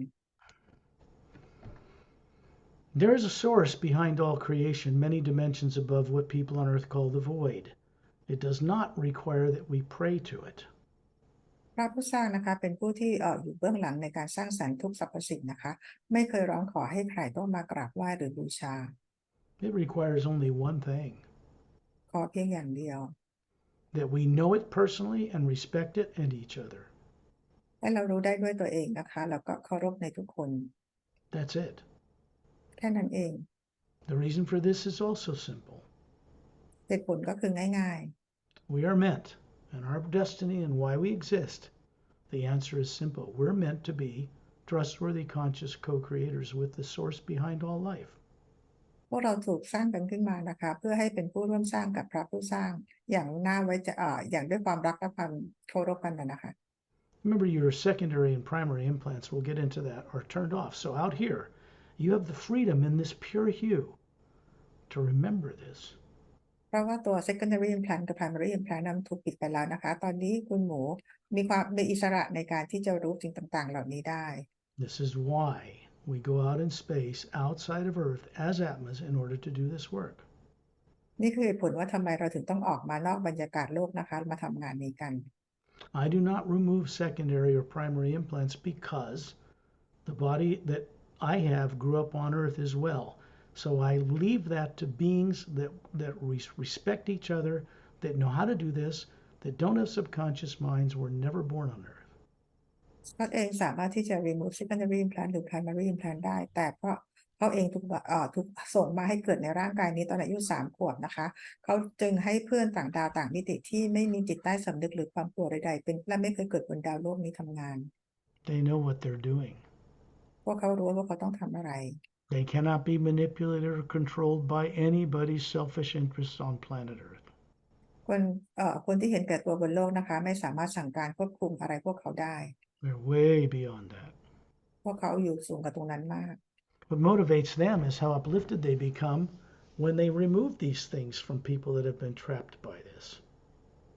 There is a source behind all creation, many dimensions above what people on earth call the void. It does not require that we pray to it. พระผู้สร้างนะคะเป็นผู้ที่อยู่เบื้องหลังในการสร้างสรรค์ทุกสรรพสิ่งนะคะไม่เคยร้องขอให้ใครต้องมากราบไหว้หรือบูชา It requires only one thing, ขอเพียงอย่างเดียว that we know it personally and respect it and each other. ให้เรารู้ได้ด้วยตัวเองนะคะแล้วก็เคารพในทุกคน That's it. แค่นั้นเอง The reason for this is also simple. เหตุผลก็คือง่าย We are meant, and our destiny and why we exist, the answer is simple. We're meant to be trustworthy, conscious co-creators with the source behind all life. ๆพวกเราถูกสร้างกันขึ้นมานะคะเพื่อให้เป็นผู้ร่วมสร้างกับพระผู้สร้างอย่างน่าไว้จะอย่างด้วยความรักและความเคารพกันนะคะ Remember, your secondary and primary implants, we'll get into that, are turned off. So out here, you have the freedom in this pure hue to remember this. เพราะว่าตัว secondary implant กับ primary implant นั้นถูกปิดไปแล้วนะคะตอนนี้คุณหมูมีอิสระในการที่จะรู้สิ่งต่างๆเหล่านี้ได้ This is why we go out in space outside of Earth as Atmas in order to do this work. นี่คือเหตุผลว่าทำไมเราถึงต้องออกมานอกบรรยากาศโลกนะคะมาทำงานนี้กัน I do not remove secondary or primary implants because the body that I have grew up on Earth as well. So I leave that to beings that respect each other, that know how to do this, that don't have subconscious minds, were never born on Earth. ก็เองสามารถที่จะ remove secondary implant หรือ primary implant ได้แต่เพราะเขาเองถูกส่งมาให้เกิดในร่างกายนี้ตอนอายุ3 ขวบนะคะเขาจึงให้เพื่อนต่างดาวต่างมิติที่ไม่มีจิตใต้สำนึกหรือความกลัวใดๆเป็นและไม่เคยเกิดบนดาวโลกนี้ทำงาน They know what they're doing. พวกเขารู้ว่าเขาต้องทำอะไร They cannot be manipulated or controlled by anybody's selfish interests on planet Earth. คนที่เห็นแก่ตัวบนโลกนะคะไม่สามารถสั่งการควบคุมอะไรพวกเขาได้ They're way beyond that. พวกเขาอยู่สูงกว่าตรงนั้นมาก What motivates them is how uplifted they become when they remove these things from people that have been trapped by this.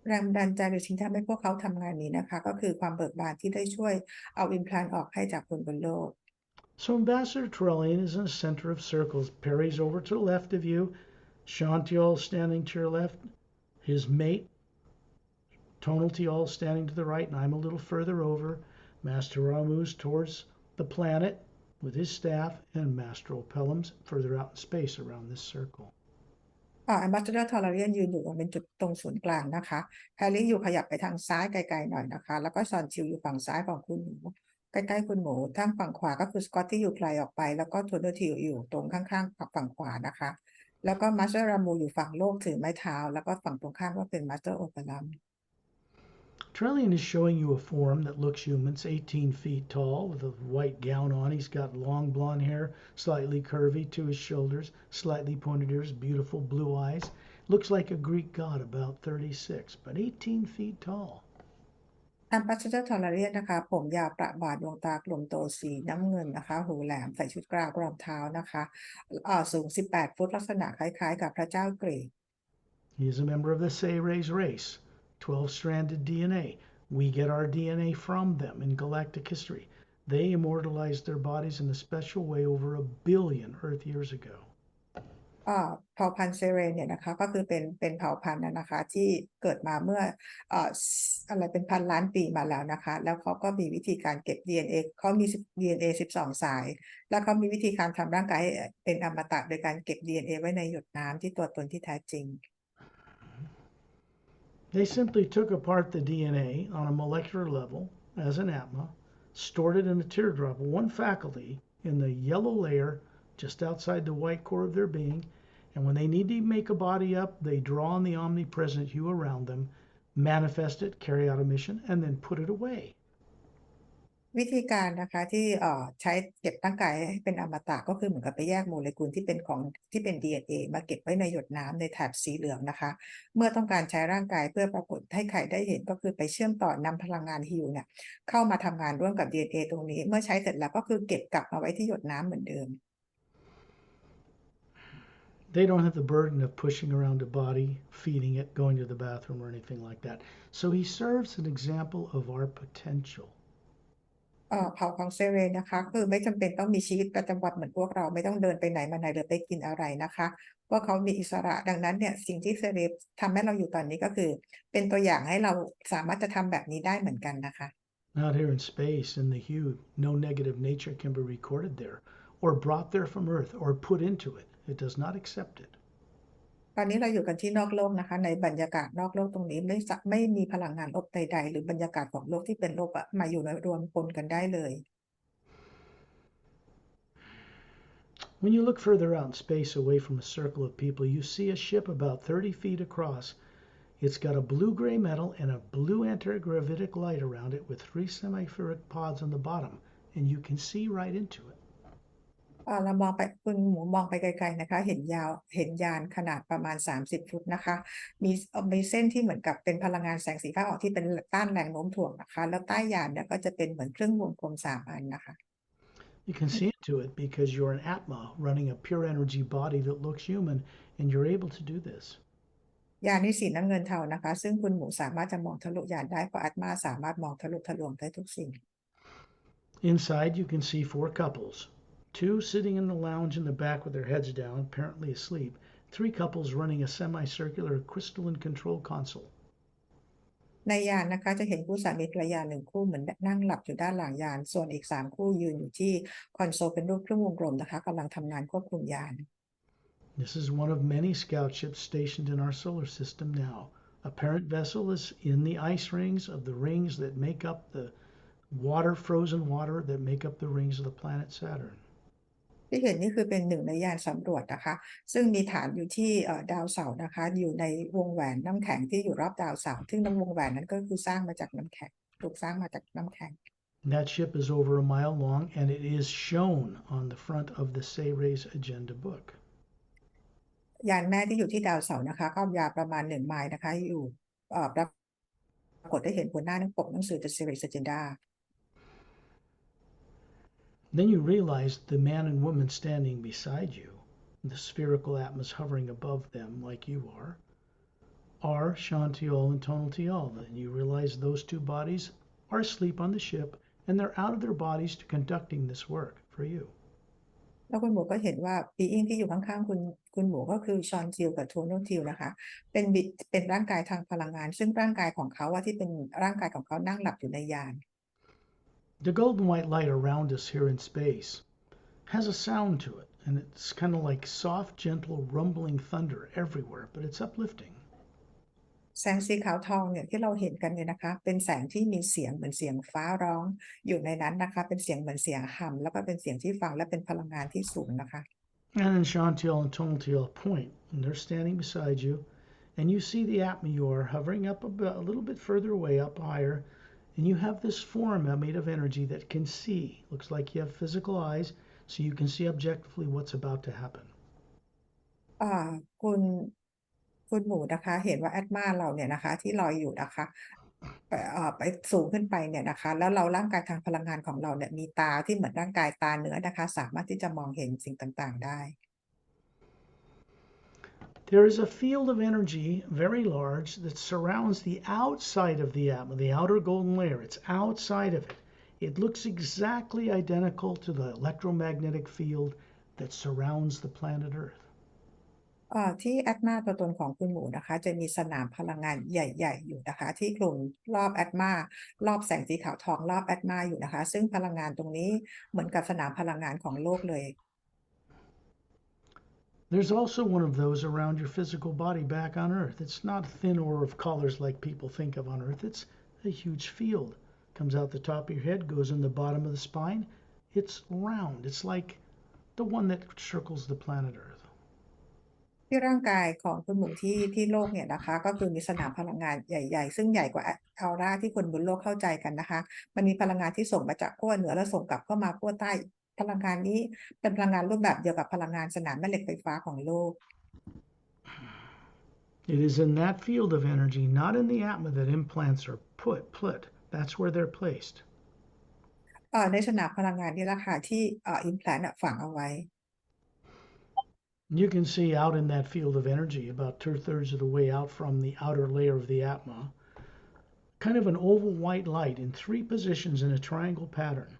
แรงบันดาลใจหรือสิ่งที่ทำให้พวกเขาทำงานนี้นะคะก็คือความเบิกบานที่ได้ช่วยเอาอิมพลานต์ออกให้จากคนบนโลก So Ambassador Turelian is in the center of circles. Perry's over to the left of you. Chantiel standing to your left. His mate, Tonatiel, standing to the right, and I'm a little further over. Master Ramu's towards the planet with his staff and Mastral Pellums further out in space around this circle. Ambassador Tolarian ยืนอยู่เป็นจุดตรงศูนย์กลางนะคะแฮร์รี่อยู่ขยับไปทางซ้ายไกลๆหน่อยนะคะแล้วก็ซอนชิลอยู่ฝั่งซ้ายของคุณหมูใกล้ๆคุณหมูทางฝั่งขวาก็คือสกอตที่อยู่ไกลออกไปแล้วก็โทนเดอร์ทิลอยู่ตรงข้างๆฝั่งขวานะคะแล้วก็มาสเตอร์รามูอยู่ฝั่งโลกถือไม้เท้าแล้วก็ฝั่งตรงข้ามก็เป็นมาสเตอร์โอเปรัมTrellian is showing you a form that looks human. It's 18 feet tall with a white gown on. He's got long blonde hair, slightly curvy to his shoulders, slightly pointed ears, beautiful blue eyes. Looks like a Greek god about 36, but 18 feet tall. Ambassador Tolarian นะคะผมยาวประบาดดวงตากลมโตสีน้ำเงินนะคะหูแหลมใส่ชุดกราวรองเท้านะคะสูง18ฟุตลักษณะคล้ายๆกับพระเจ้ากรีก He is a member of the Sayres race, 12-stranded DNA. We get our DNA from them in galactic history. They immortalized their bodies in a special way over 1 billion Earth years ago. เผ่าพันธุ์เซเรนเนี่ยนะคะก็คือเป็นเผ่าพันธุ์นะคะที่เกิดมาเมื่ออะไรเป็นพันล้านปีมาแล้วนะคะแล้วเขาก็มีวิธีการเก็บ DNA เขามี DNA 12 สายแล้วเขามีวิธีการทำร่างกายเป็นอมตะโดยการเก็บ DNA ไว้ในหยดน้ำที่ตัวตนที่แท้จริง They simply took apart the DNA on a molecular level as an Atma, stored it in a teardrop, one faculty in the yellow layer just outside the white core of their being, and when they need to make a body up, they draw on the omnipresent hue around them, manifest it, carry out a mission, and then put it away. วิธีการนะคะที่ใช้เก็บร่างกายให้เป็นอมตะก็คือเหมือนกับไปแยกโมเลกุลที่เป็นของที่เป็น DNA มาเก็บไว้ในหยดน้ำในแถบสีเหลืองนะคะเมื่อต้องการใช้ร่างกายเพื่อปรากฏให้ใครได้เห็นก็คือไปเชื่อมต่อนำพลังงานฮิวเนี่ยเข้ามาทำงานร่วมกับ DNA ตรงนี้เมื่อใช้เสร็จแล้วก็คือเก็บกลับมาไว้ที่หยดน้ำเหมือนเดิม They don't have the burden of pushing around a body, feeding it, going to the bathroom, or anything like that. So he serves an example of our potential. เผ่าของเซเรนนะคะคือไม่จำเป็นต้องมีชีวิตประจำวันเหมือนพวกเราไม่ต้องเดินไปไหนมาไหนหรือไปกินอะไรนะคะพวกเขามีอิสระดังนั้นเนี่ยสิ่งที่เซเรนทำให้เราอยู่ตอนนี้ก็คือเป็นตัวอย่างให้เราสามารถจะทำแบบนี้ได้เหมือนกันนะคะ Out here in space, in the hue, no negative nature can be recorded there, or brought there from Earth, or put into it. It does not accept it. ตอนนี้เราอยู่กันที่นอกโลกนะคะในบรรยากาศนอกโลกตรงนี้ไม่มีพลังงานลบใดๆหรือบรรยากาศของโลกที่เป็นลบมาอยู่ในรวมปนกันได้เลย When you look further out in space away from a circle of people, you see a ship about 30 feet across. It's got a blue-gray metal and a blue anti-gravitic light around it with 3 semi-ferric pods on the bottom, and you can see right into it. เรามองไปคุณหมูมองไปไกลๆนะคะเห็นยานขนาดประมาณ30ฟุตนะคะมีเส้นที่เหมือนกับเป็นพลังงานแสงสีฟ้าออกที่เป็นต้านแรงโน้มถ่วงนะคะแล้วใต้ยานเนี่ยก็จะเป็นเหมือนเครื่องวงกลม3 อันนะคะ You can see into it because you're an Atma running a pure energy body that looks human, and you're able to do this. ยานนี้สีน้ำเงินเทานะคะซึ่งคุณหมูสามารถจะมองทะลุยานได้เพราะอาตมาสามารถมองทะลุทะลวงได้ทุกสิ่ง Inside, you can see 4 couples. 2 sitting in the lounge in the back with their heads down, apparently asleep. 3 couples running a semicircular crystalline control console. ในยานนะคะจะเห็นคู่สามีภรรยา1 คู่เหมือนนั่งหลับอยู่ด้านหลังยานส่วนอีก3 คู่ยืนอยู่ที่คอนโซลเป็นรูปเครื่องวงกลมนะคะกำลังทำงานควบคุมยาน This is one of many scout ships stationed in our solar system now. A parent vessel is in the ice rings of the rings that make up the frozen water that make up the rings of the planet Saturn. ที่เห็นนี่คือเป็น1 ในยานสำรวจนะคะซึ่งมีฐานอยู่ที่ดาวเสาร์นะคะอยู่ในวงแหวนน้ำแข็งที่อยู่รอบดาวเสาร์ซึ่งวงแหวนนั้นก็คือสร้างมาจากน้ำแข็งถูกสร้างมาจากน้ำแข็ง That ship is over 1 mile long, and it is shown on the front of the Sayres agenda book. ยานแม่ที่อยู่ที่ดาวเสาร์นะคะก็ยาวประมาณ1 ไมล์นะคะอยู่ปรากฏได้เห็นบนหน้าปกหนังสือ The Series Agenda. Then you realize the man and woman standing beside you, the spherical Atmas hovering above them like you are Shantiol and Tonaltiol. And you realize those 2 bodies are asleep on the ship, and they're out of their bodies to conducting this work for you. แล้วคุณหมูก็เห็นว่าบีอิงที่อยู่ข้างๆคุณหมูก็คือชอนจิลกับโทโนจิลนะคะเป็นร่างกายทางพลังงานซึ่งร่างกายของเขาที่เป็นร่างกายของเขานั่งหลับอยู่ในยาน The golden white light around us here in space has a sound to it, and it's kind of like soft, gentle, rumbling thunder everywhere, but it's uplifting. แสงสีขาวทองเนี่ยที่เราเห็นกันเนี่ยนะคะเป็นแสงที่มีเสียงเหมือนเสียงฟ้าร้องอยู่ในนั้นนะคะเป็นเสียงเหมือนเสียงห่ำแล้วก็เป็นเสียงที่ฟังและเป็นพลังงานที่สูงนะคะ And then Chantel and Tontiel point, and they're standing beside you, and you see the Atma you are hovering up a little bit further away, up higher, and you have this form made of energy that can see. Looks like you have physical eyes, so you can see objectively what's about to happen. อ่าคุณคุณหมูนะคะเห็นว่าแอดมาเราเนี่ยนะคะที่ลอยอยู่นะคะไปสูงขึ้นไปเนี่ยนะคะแล้วเราร่างกายทางพลังงานของเราเนี่ยมีตาที่เหมือนร่างกายตาเนื้อนะคะสามารถที่จะมองเห็นสิ่งต่างๆได้ There is a field of energy very large that surrounds the outside of the Atma, the outer golden layer. It's outside of it. It looks exactly identical to the electromagnetic field that surrounds the planet Earth. ที่แอดมาตัวตนของคุณหมูนะคะจะมีสนามพลังงานใหญ่ๆอยู่นะคะที่กลุ่มรอบแอดมารอบแสงสีขาวทองรอบแอดมาอยู่นะคะซึ่งพลังงานตรงนี้เหมือนกับสนามพลังงานของโลกเลย There's also one of those around your physical body back on Earth. It's not a thin aura of colors like people think of on Earth. It's a huge field. Comes out the top of your head, goes in the bottom of the spine. It's round. It's like the one that circles the planet Earth. ที่ร่างกายของคุณหมูที่โลกเนี่ยนะคะก็คือมีสนามพลังงานใหญ่ๆซึ่งใหญ่กว่าออร่าที่คนบนโลกเข้าใจกันนะคะมันมีพลังงานที่ส่งมาจากขั้วเหนือแล้วส่งกลับเข้ามาขั้วใต้พลังงานนี้เป็นพลังงานรูปแบบเดียวกับพลังงานสนามแม่เหล็กไฟฟ้าของโลก It is in that field of energy, not in the Atma, that implants are put. That's where they're placed. ในสนามพลังงานนี่แหละค่ะที่implant ฝังเอาไว้ You can see out in that field of energy, about 2/3 of the way out from the outer layer of the Atma, kind of an oval white light in 3 positions in a triangle pattern.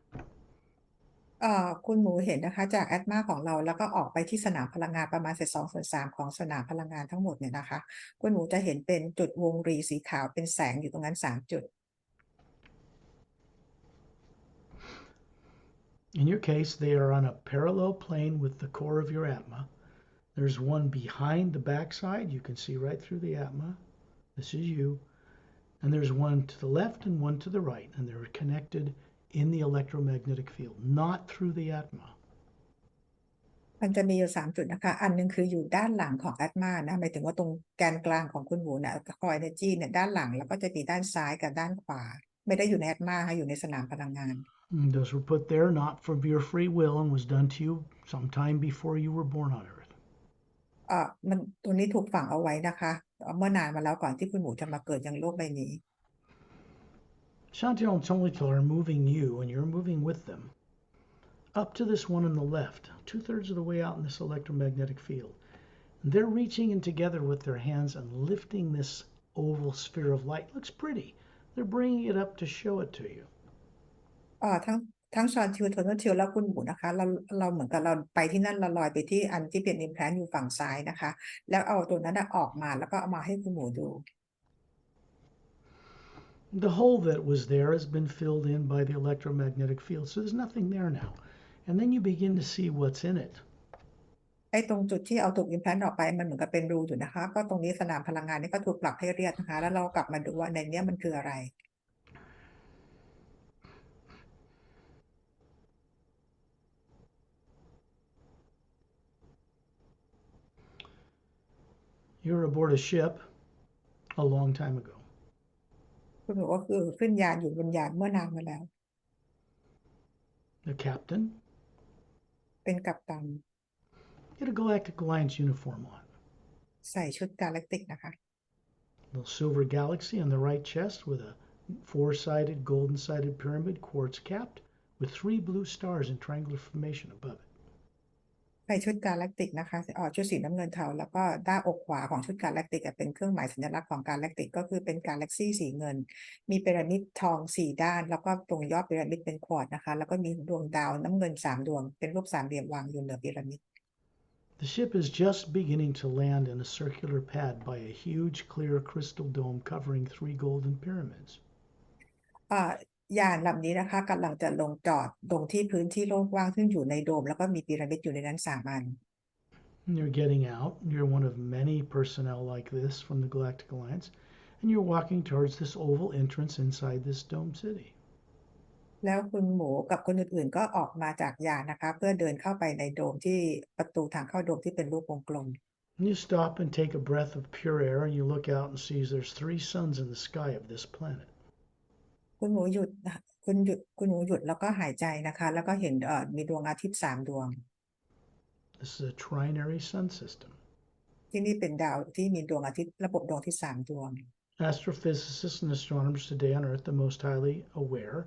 คุณหมูเห็นนะคะจากแอดมาของเราแล้วก็ออกไปที่สนามพลังงานประมาณ2/3ของสนามพลังงานทั้งหมดเนี่ยนะคะคุณหมูจะเห็นเป็นจุดวงรีสีขาวเป็นแสงอยู่ตรงนั้น3จุด In your case, they are on a parallel plane with the core of your Atma. There's one behind the backside. You can see right through the Atma. This is you. And there's one to the left and one to the right. And they're connected in the electromagnetic field, not through the Atma. มันจะมีอยู่3จุดนะคะอันนึงคืออยู่ด้านหลังของแอดมานะหมายถึงว่าตรงแกนกลางของคุณหมูนะคอย energy เนี่ยด้านหลังแล้วก็จะมีด้านซ้ายกับด้านขวาไม่ได้อยู่ในแอดมาค่ะอยู่ในสนามพลังงาน Those were put there not from your free will and was done to you sometime before you were born on Earth. มันตัวนี้ถูกฝังเอาไว้นะคะเมื่อนานมาแล้วก่อนที่คุณหมูจะมาเกิดยังโลกใบนี้ Chantal and Tolital are moving you, and you're moving with them, up to this one on the left, 2/3 of the way out in this electromagnetic field. And they're reaching in together with their hands and lifting this oval sphere of light. Looks pretty. They're bringing it up to show it to you. ทั้งชอนทิวโทนทิวแล้วคุณหมูนะคะเราเหมือนกับเราไปที่นั่นเราลอยไปที่อันที่เป็น implant อยู่ฝั่งซ้ายนะคะแล้วเอาตัวนั้นออกมาแล้วก็เอามาให้คุณหมูดู The hole that was there has been filled in by the electromagnetic field, so there's nothing there now. And then you begin to see what's in it. ตรงจุดที่เอาถูก implant ออกไปมันเหมือนกับเป็นรูอยู่นะคะก็ตรงนี้สนามพลังงานนี่ก็ถูกปรับให้เรียบนะคะแล้วเรากลับมาดูว่าในนี้มันคืออะไร You're aboard a ship a long time ago. คุณหมูก็คือขึ้นยานอยู่บนยานเมื่อนานมาแล้ว The captain เป็นกัปตัน had a Galactic Alliance uniform on. ใส่ชุดกาแล็กติกนะคะ Little silver galaxy on the right chest with a 4-sided golden-sided pyramid, quartz capped, with 3 blue stars in triangular formation above it. ใส่ชุดกาแล็กติกนะคะชุดสีน้ำเงินเทาแล้วก็ด้านอกขวาของชุดกาแล็กติกเป็นเครื่องหมายสัญลักษณ์ของกาแล็กติกก็คือเป็นกาแล็กซี่สีเงินมีพีระมิดทอง4ด้านแล้วก็ตรงยอดพีระมิดเป็นควอร์ตนะคะแล้วก็มีดวงดาวน้ำเงิน3ดวงเป็นรูปสามเหลี่ยมวางอยู่เหนือพีระมิด The ship is just beginning to land in a circular pad by a huge clear crystal dome covering 3 golden pyramids. ยานลำนี้นะคะกำลังจะลงจอดตรงที่พื้นที่โล่งกว้างซึ่งอยู่ในโดมแล้วก็มีพีระมิดอยู่ในนั้น3 อัน You're getting out. You're one of many personnel like this from the Galactic Alliance, and you're walking towards this oval entrance inside this dome city. แล้วคุณหมูกับคนอื่นๆก็ออกมาจากยานนะคะเพื่อเดินเข้าไปในโดมที่ประตูทางเข้าโดมที่เป็นรูปวงกลม And you stop and take a breath of pure air, and you look out and see there's 3 suns in the sky of this planet. คุณหมูหยุดคุณหมูหยุดแล้วก็หายใจนะคะแล้วก็เห็นมีดวงอาทิตย์3 ดวง This is a trinary sun system. ที่นี่เป็นดาวที่มีดวงอาทิตย์ระบบดวงอาทิตย์3 ดวง Astrophysicists and astronomers today on Earth, the most highly aware,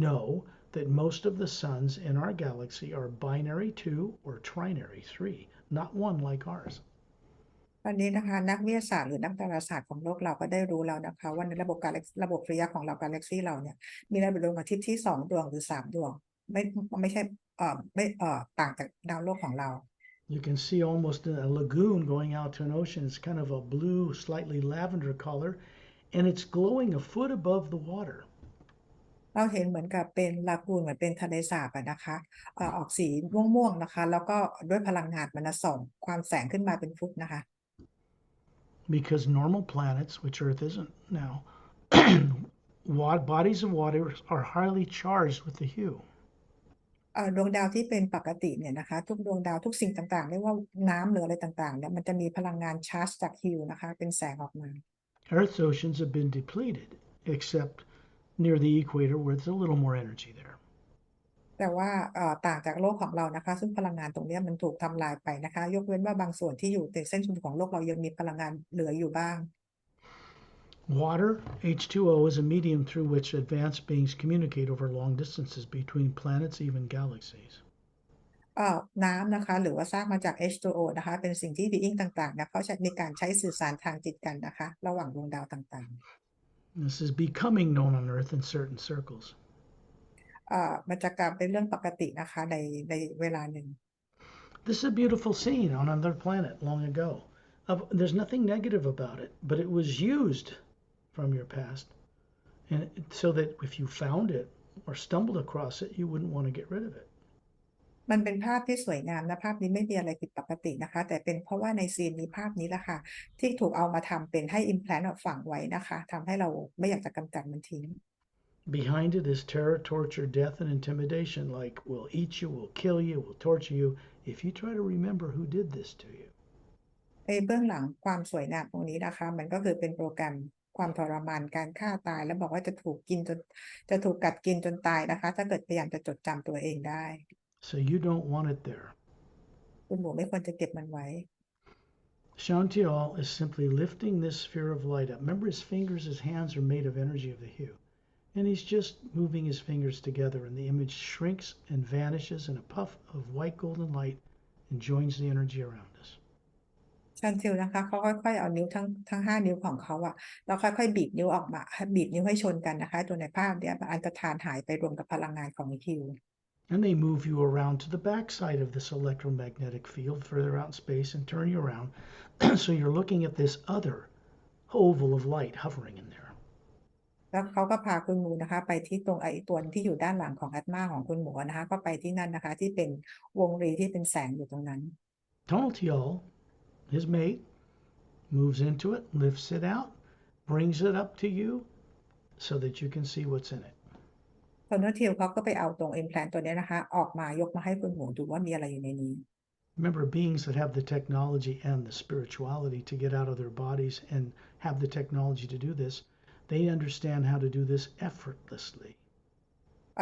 know that most of the suns in our galaxy are binary 2 or trinary 3, not one like ours. ตอนนี้นะคะนักวิทยาศาสตร์หรือนักดาราศาสตร์ของโลกเราก็ได้รู้แล้วนะคะว่าในระบบสุริยะของเรากาแล็กซีเราเนี่ยมีระบบดวงอาทิตย์ที่2 ดวงหรือ3 ดวงไม่ใช่ไม่ต่างจากดาวโลกของเรา You can see almost a lagoon going out to an ocean. It's kind of a blue, slightly lavender color, and it's glowing a foot above the water. เราเห็นเหมือนกับเป็นลากูนเหมือนเป็นทะเลสาบอะนะคะออกสีม่วงๆนะคะแล้วก็ด้วยพลังงานมันส่องความแสงขึ้นมาเป็นฟุตนะคะ Because normal planets, which Earth isn't now, bodies of water are highly charged with the hue. ดวงดาวที่เป็นปกติเนี่ยนะคะทุกดวงดาวทุกสิ่งต่างๆไม่ว่าน้ำหรืออะไรต่างๆเนี่ยมันจะมีพลังงานชาร์จจากฮิวนะคะเป็นแสงออกมา Earth's oceans have been depleted, except near the equator where there's a little more energy there. แต่ว่าต่างจากโลกของเรานะคะซึ่งพลังงานตรงนี้มันถูกทำลายไปนะคะยกเว้นว่าบางส่วนที่อยู่ในเส้นศูนย์ของโลกเรายังมีพลังงานเหลืออยู่บ้าง Water, H2O, is a medium through which advanced beings communicate over long distances between planets, even galaxies. น้ำนะคะหรือว่าสร้างมาจาก H2O นะคะเป็นสิ่งที่ being ต่างๆนะเขาจะมีการใช้สื่อสารทางจิตกันนะคะระหว่างดวงดาวต่าง This is becoming known on Earth in certain circles. ๆมันจะกลายเป็นเรื่องปกตินะคะในเวลาหนึ่ง This is a beautiful scene on another planet long ago. There's nothing negative about it, but it was used from your past, and so that if you found it or stumbled across it, you wouldn't want to get rid of it. มันเป็นภาพที่สวยงามนะภาพนี้ไม่มีอะไรผิดปกตินะคะแต่เป็นเพราะว่าในซีนนี้ภาพนี้แหละค่ะที่ถูกเอามาทำเป็นให้ implant ฝังไว้นะคะทำให้เราไม่อยากจะกำจัดมันทิ้ง Behind it is terror, torture, death, and intimidation, like we'll eat you, we'll kill you, we'll torture you if you try to remember who did this to you. ในเบื้องหลังความสวยงามตรงนี้นะคะมันก็คือเป็นโปรแกรมความทรมานการฆ่าตายแล้วบอกว่าจะถูกกัดกินจนตายนะคะถ้าเกิดพยายามจะจดจำตัวเองได้ So you don't want it there. คุณหมูไม่ควรจะเก็บมันไว้ Shantial is simply lifting this sphere of light up. Remember, his fingers, his hands are made of energy of the hue. And he's just moving his fingers together, and the image shrinks and vanishes in a puff of white golden light and joins the energy around us. ชันซิลนะคะเขาค่อยๆเอานิ้วทั้ง5 นิ้วของเขาอะแล้วค่อยๆบีบนิ้วออกมาบีบนิ้วให้ชนกันนะคะตัวในภาพเนี้ยอันตรธานหายไปรวมกับพลังงานของฮิว And they move you around to the backside of this electromagnetic field further out in space and turn you around. So you're looking at this other oval of light hovering in there. แล้วเขาก็พาคุณหมูนะคะไปที่ตรงไอ้ตัวที่อยู่ด้านหลังของแอตมาของคุณหมูนะคะก็ไปที่นั่นนะคะที่เป็นวงรีที่เป็นแสงอยู่ตรงนั้น Tonatial, his mate, moves into it, lifts it out, brings it up to you so that you can see what's in it. โทนทิลเขาก็ไปเอาตรง implant ตัวนี้นะคะออกมายกมาให้คุณหมูดูว่ามีอะไรอยู่ในนี้ Remember, beings that have the technology and the spirituality to get out of their bodies and have the technology to do this, they understand how to do this effortlessly.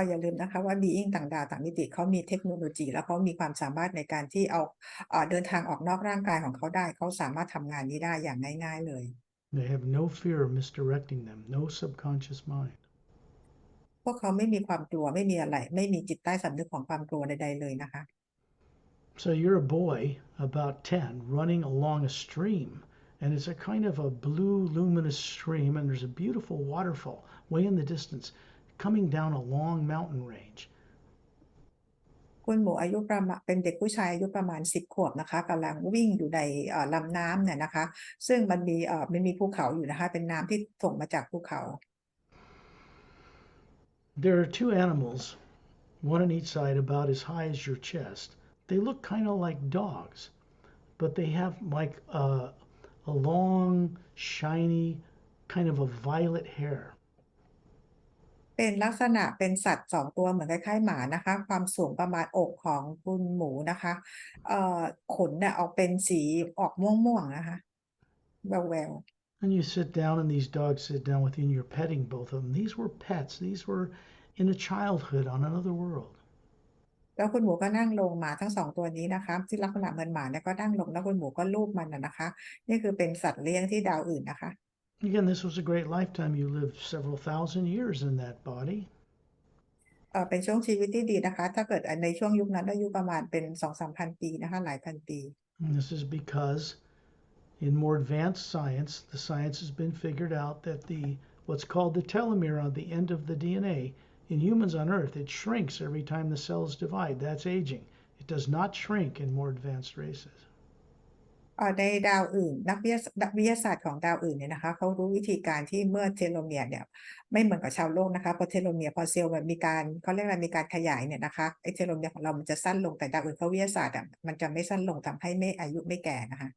อย่าลืมนะคะว่า being ต่างดาวต่างมิติเขามีเทคโนโลยีแล้วเขามีความสามารถในการที่เอาเดินทางออกนอกร่างกายของเขาได้เขาสามารถทำงานนี้ได้อย่างง่ายๆเลย They have no fear of misdirecting them, no subconscious mind. พวกเขาไม่มีความกลัวไม่มีอะไรไม่มีจิตใต้สำนึกของความกลัวใดๆเลยนะคะ So you're a boy, about 10, running along a stream, and it's a kind of a blue luminous stream, and there's a beautiful waterfall way in the distance coming down a long mountain range. คุณหมูอายุประมาณเป็นเด็กผู้ชายอายุประมาณ10 ขวบนะคะกำลังวิ่งอยู่ในลำน้ำเนี่ยนะคะซึ่งมันมีภูเขาอยู่นะคะเป็นน้ำที่ส่งมาจากภูเขา There are two animals, one on each side about as high as your chest. They look kind of like dogs, but they have like a long, shiny, kind of a violet hair. เป็นลักษณะเป็นสัตว์สองตัวเหมือนคล้ายๆหมานะคะความสูงประมาณอกของคุณหมูนะคะขนเนี่ยออกเป็นสีออกม่วงๆนะคะแวว And you sit down, and these dogs sit down with you, and you're petting both of them. These were pets. These were in a childhood on another world. แล้วคุณหมูก็นั่งลงหมาทั้งสองตัวนี้นะคะที่ลักษณะเหมือนหมาเนี่ยก็นั่งลงแล้วคุณหมูก็ลูบมันนะคะนี่คือเป็นสัตว์เลี้ยงที่ดาวอื่นนะคะ Again, this was a great lifetime. You lived several thousand years in that body. เป็นช่วงชีวิตที่ดีนะคะถ้าเกิดในช่วงยุคนั้นอายุประมาณเป็น2-3 พันปีนะคะหลายพันปี And this is because in more advanced science, the science has been figured out that what's called the telomere on the end of the DNA in humans on Earth, it shrinks every time the cells divide. That's aging. It does not shrink in more advanced races. ในดาวอื่นนักวิทยาศาสตร์ของดาวอื่นเนี่ยนะคะเขารู้วิธีการที่เมื่อเทโลเมียร์เนี่ยไม่เหมือนกับชาวโลกนะคะพอเทโลเมียร์พอเซลล์มันมีการเขาเรียกอะไรมีการขยายเนี่ยนะคะไอเทโลเมียร์ของเรามันจะสั้นลงแต่ดาวอื่นเขาวิทยาศาสตร์มันจะไม่สั้นลงทำให้ไม่อายุไม่แก่นะคะ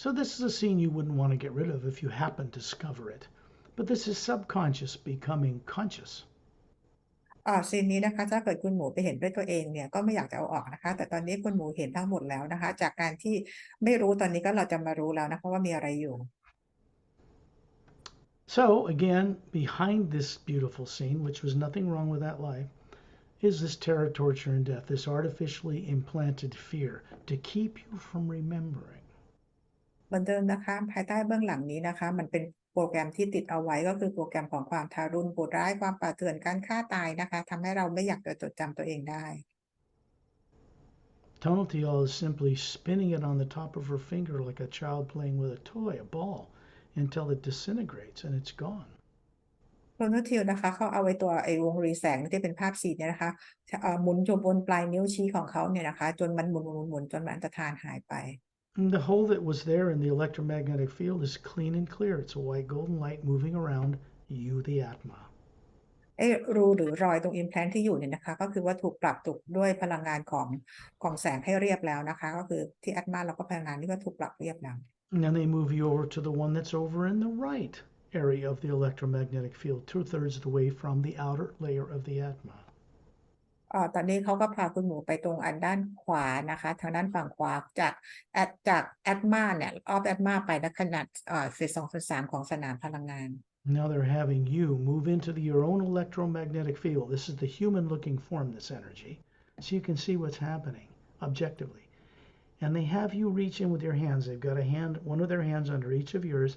So this is a scene you wouldn't want to get rid of if you happen to discover it. But this is subconscious becoming conscious. ซีนนี้นะคะถ้าเกิดคุณหมูไปเห็นด้วยตัวเองเนี่ยก็ไม่อยากจะเอาออกนะคะแต่ตอนนี้คุณหมูเห็นทั้งหมดแล้วนะคะจากการที่ไม่รู้ตอนนี้ก็เราจะมารู้แล้วนะคะว่ามีอะไรอยู่ So again, behind this beautiful scene, which was nothing wrong with that life, is this terror, torture, and death, this artificially implanted fear to keep you from remembering. เหมือนเดิมนะคะภายใต้เบื้องหลังนี้นะคะมันเป็นโปรแกรมที่ติดเอาไว้ก็คือโปรแกรมของความทารุณโหดร้ายความป่าเถื่อนการฆ่าตายนะคะทำให้เราไม่อยากจะจดจำตัวเองได้ Tonaltial is simply spinning it on the top of her finger like a child playing with a toy, a ball, until it disintegrates and it's gone. โครโนทิลนะคะเขาเอาไว้ตัวไอ้วงรีแสงที่เป็นภาพสีเนี่ยนะคะหมุนอยู่บนปลายนิ้วชี้ของเขาเนี่ยนะคะจนมันหมุนจนมันอันตรธานหายไป And the hole that was there in the electromagnetic field is clean and clear. It's a white golden light moving around you, the Atma. รูหรือรอยตรง implant ที่อยู่เนี่ยนะคะก็คือว่าถูกปรับด้วยพลังงานของแสงให้เรียบแล้วนะคะก็คือที่ Atma แล้วก็พลังงานนี่ก็ถูกปรับเรียบแล้ว And then they move you over to the one that's over in the right area of the electromagnetic field, 2/3 of the way from the outer layer of the Atma. ตอนนี้เขาก็พาคุณหมูไปตรงอันด้านขวานะคะทางด้านฝั่งขวาจากแอดมาเนี่ยออฟแอดมาไปนะขนาด2/3 ของสนามพลังงาน Now they're having you move into your own electromagnetic field. This is the human looking form, this energy, so you can see what's happening objectively. And they have you reach in with your hands. They've got one of their hands under each of yours,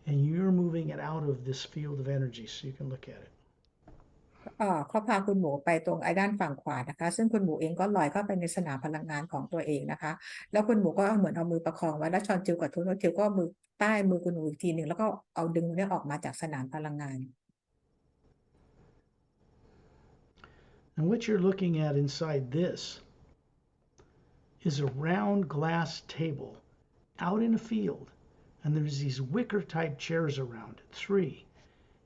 and you're moving it out of this field of energy so you can look at it. เขาพาคุณหมูไปตรงไอ้ด้านฝั่งขวานะคะซึ่งคุณหมูเองก็ลอยเข้าไปในสนามพลังงานของตัวเองนะคะแล้วคุณหมูก็เหมือนเอามือประคองไว้แล้วชอนจิวกับทุนจิวก็มือใต้มือคุณหมูอีกทีหนึ่งแล้วก็เอาดึงเนี่ยออกมาจากสนามพลังงาน And what you're looking at inside this is a round glass table out in a field, and there's these wicker type chairs around it, 3.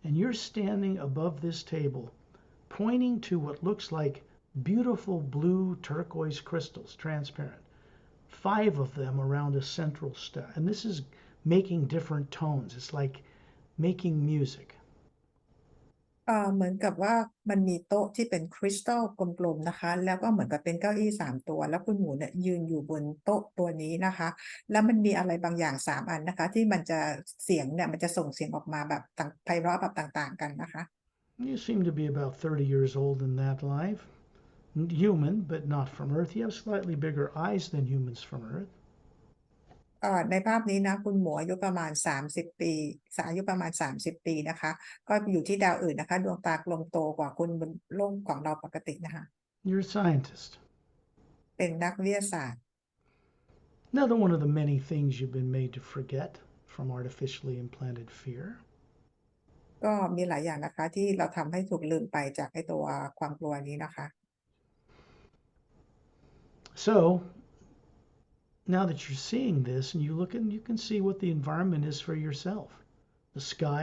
And you're standing above this table pointing to what looks like beautiful blue turquoise crystals, transparent. 5 of them around a central star. And this is making different tones. It's like making music. เหมือนกับว่ามันมีโต๊ะที่เป็นคริสตัลกลมๆนะคะแล้วก็เหมือนกับเป็นเก้าอี้3 ตัวแล้วคุณหมูเนี่ยยืนอยู่บนโต๊ะตัวนี้นะคะแล้วมันมีอะไรบางอย่าง3 อันนะคะที่มันจะเสียงเนี่ยมันจะส่งเสียงออกมาแบบไพเราะแบบต่างๆกันนะคะ You seem to be about 30 years old in that life. Human, but not from Earth. You have slightly bigger eyes than humans from Earth. ในภาพนี้นะคุณหมูอายุประมาณ30 ปีอายุประมาณ30 ปีนะคะก็อยู่ที่ดาวอื่นนะคะดวงตากลมโตกว่าคุณบนโลกของเราปกตินะคะ You're a scientist. เป็นนักวิทยาศาสตร์ Another one of the many things you've been made to forget from artificially implanted fear. ก็มีหลายอย่างนะคะที่เราทำให้ถูกลืมไปจากไอ้ตัวความกลัวนี้นะคะ So now that you're seeing this and you look and you can see what the environment is for yourself. The sky,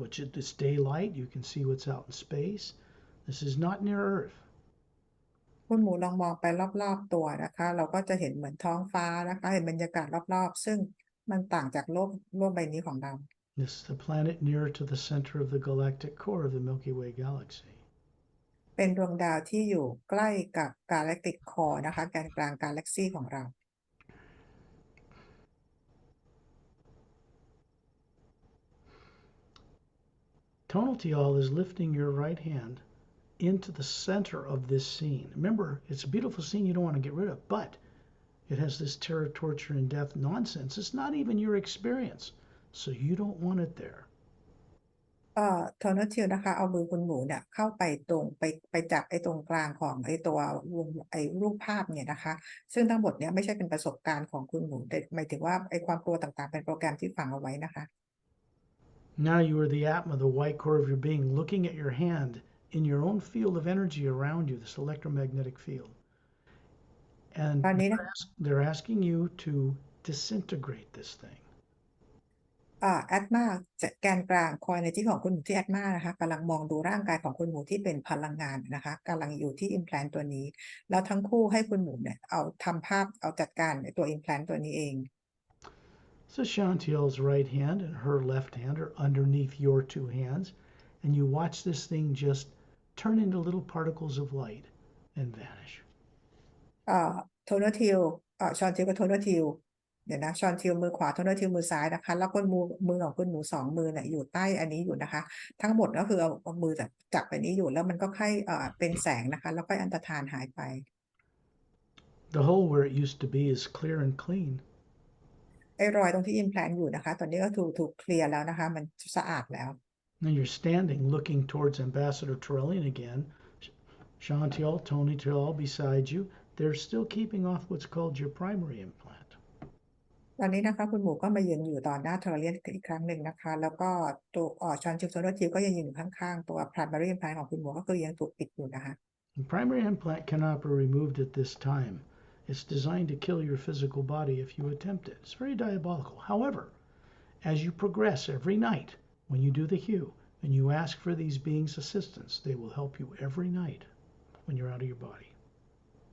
which is daylight. You can see what's out in space. This is not near Earth. คุณหมูลองมองไปรอบๆตัวนะคะ เราก็จะเห็นเหมือนท้องฟ้านะคะ เห็นบรรยากาศรอบๆซึ่งมันต่างจากโลกใบนี้ของเรา This is the planet nearer to the center of the galactic core of the Milky Way galaxy. เป็นดวงดาวที่อยู่ใกล้กับ Galactic Core นะคะแกนกลางกาแล็กซีของเรา Tonatiuh is lifting your right hand into the center of this scene. Remember, it's a beautiful scene you don't want to get rid of, but it has this terror, torture, and death nonsense. It's not even your experience, so you don't want it there. โทนทิวนะคะเอามือคุณหมูเนี่ยเข้าไปตรงไปจับไอ้ตรงกลางของไอ้ตัววงไอ้รูปภาพเนี่ยนะคะซึ่งทั้งหมดเนี่ยไม่ใช่เป็นประสบการณ์ของคุณหมูแต่หมายถึงว่าไอ้ความกลัวต่างๆเป็นโปรแกรมที่ฝังเอาไว้นะคะ Now you are the Atma, the white core of your being, looking at your hand in your own field of energy around you, this electromagnetic field. And ตอนนี้นะ they're asking you to disintegrate this thing. แอดมาแกนกลางคอยในที่ของคุณหมูที่แอดมานะคะกำลังมองดูร่างกายของคุณหมูที่เป็นพลังงานนะคะกำลังอยู่ที่ implant ตัวนี้แล้วทั้งคู่ให้คุณหมูเนี่ยเอาทำภาพเอาจัดการตัว implant ตัวนี้เอง So Chantel's right hand and her left hand are underneath your two hands, and you watch this thing just turn into little particles of light and vanish. โทนทิวชอนทิวกับโทนทิวเดี๋ยวนะชอนทิวมือขวาโทนทิวมือซ้ายนะคะแล้วก็มือของคุณหมู2 มือเนี่ยอยู่ใต้อันนี้อยู่นะคะทั้งหมดก็คือเอามือจับอันนี้อยู่แล้วมันก็ค่อยเป็นแสงนะคะแล้วก็อันตรธานหายไป The hole where it used to be is clear and clean. ไอ้รอยตรงที่ implant อยู่นะคะตอนนี้ก็ถูกเคลียร์แล้วนะคะมันสะอาดแล้ว Now you're standing looking towards Ambassador Turellian again. Chantel, Tony Turell beside you. They're still keeping off what's called your primary implant. ตอนนี้นะคะคุณหมูก็มายืนอยู่ต่อหน้าเทอร์เรียนอีกครั้งหนึ่งนะคะแล้วก็ตัวชอนชิวโซโลจิวก็ยังยืนอยู่ข้างๆตัว primary implant ของคุณหมูก็คือยังถูกปิดอยู่นะคะ The primary implant cannot be removed at this time. It's designed to kill your physical body if you attempt it. It's very diabolical. However, as you progress every night, when you do the hue and you ask for these beings' assistance, they will help you every night when you're out of your body.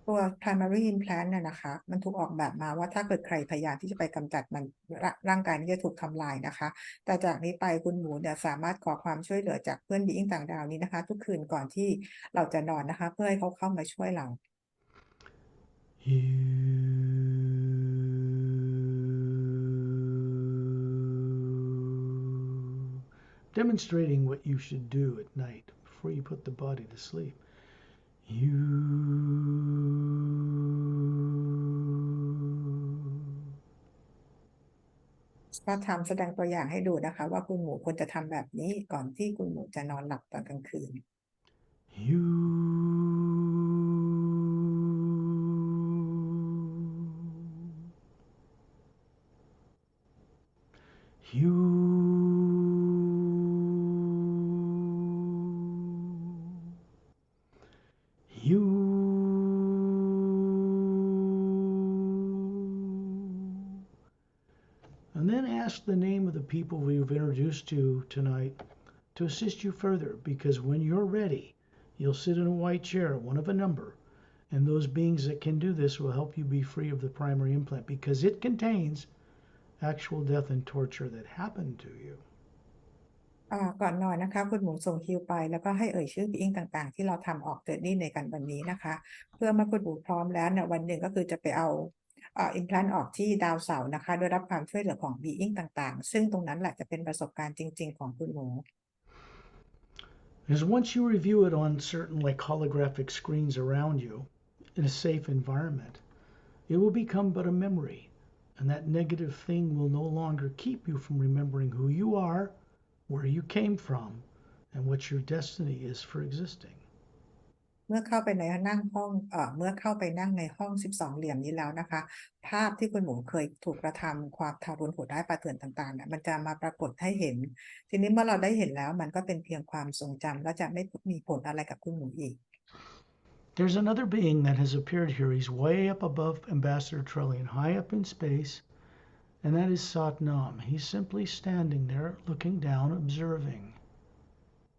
ตัว primary implant เนี่ยนะคะมันถูกออกแบบมาว่าถ้าเกิดใครพยายามที่จะไปกำจัดมันร่างกายนี้จะถูกทำลายนะคะแต่จากนี้ไปคุณหมูเนี่ยสามารถขอความช่วยเหลือจากเพื่อนบีอิงต่างดาวนี้นะคะทุกคืนก่อนที่เราจะนอนนะคะเพื่อให้เขาเข้ามาช่วยเรา Demonstrating what you should do at night before you put the body to sleep. You ก็ทำแสดงตัวอย่างให้ดูนะคะว่าคุณหมูควรจะทำแบบนี้ก่อนที่คุณหมูจะนอนหลับตอนกลางคืน You You And then ask the name of the people we've introduced to tonight to assist you further, because when you're ready, you'll sit in a white chair, one of a number, and those beings that can do this will help you be free of the primary implant, because it contains actual death and torture that happened to you. ก่อนนอนนะคะคุณหมูส่งคิวไปแล้วก็ให้เอ่ยชื่อบีอิงต่างๆที่เราทำออกเจอร์นี่ในกันวันนี้นะคะเพื่อเมื่อคุณหมูพร้อมแล้วเนี่ยวันหนึ่งก็คือจะไปเอาอิมพลานต์ออกที่ดาวเสาร์นะคะโดยรับความช่วยเหลือของบีอิงต่างๆซึ่งตรงนั้นแหละจะเป็นประสบการณ์จริงๆของคุณหมู Because once you review it on certain like holographic screens around you in a safe environment, it will become but a memory, and that negative thing will no longer keep you from remembering who you are, where you came from, and what your destiny is for existing. เมื่อเข้าไปในนั่งห้องเมื่อเข้าไปนั่งในห้อง12เหลี่ยมนี้แล้วนะคะภาพที่คุณหมูเคยถูกกระทำความทารุณโหดร้ายป่าเถื่อนต่างๆเนี่ยมันจะมาปรากฏให้เห็นทีนี้เมื่อเราได้เห็นแล้วมันก็เป็นเพียงความทรงจำและจะไม่มีผลอะไรกับคุณหมูอีก There's another being that has appeared here. He's way up above Ambassador Trillian, high up in space, and that is Satnam. He's simply standing there, looking down, observing.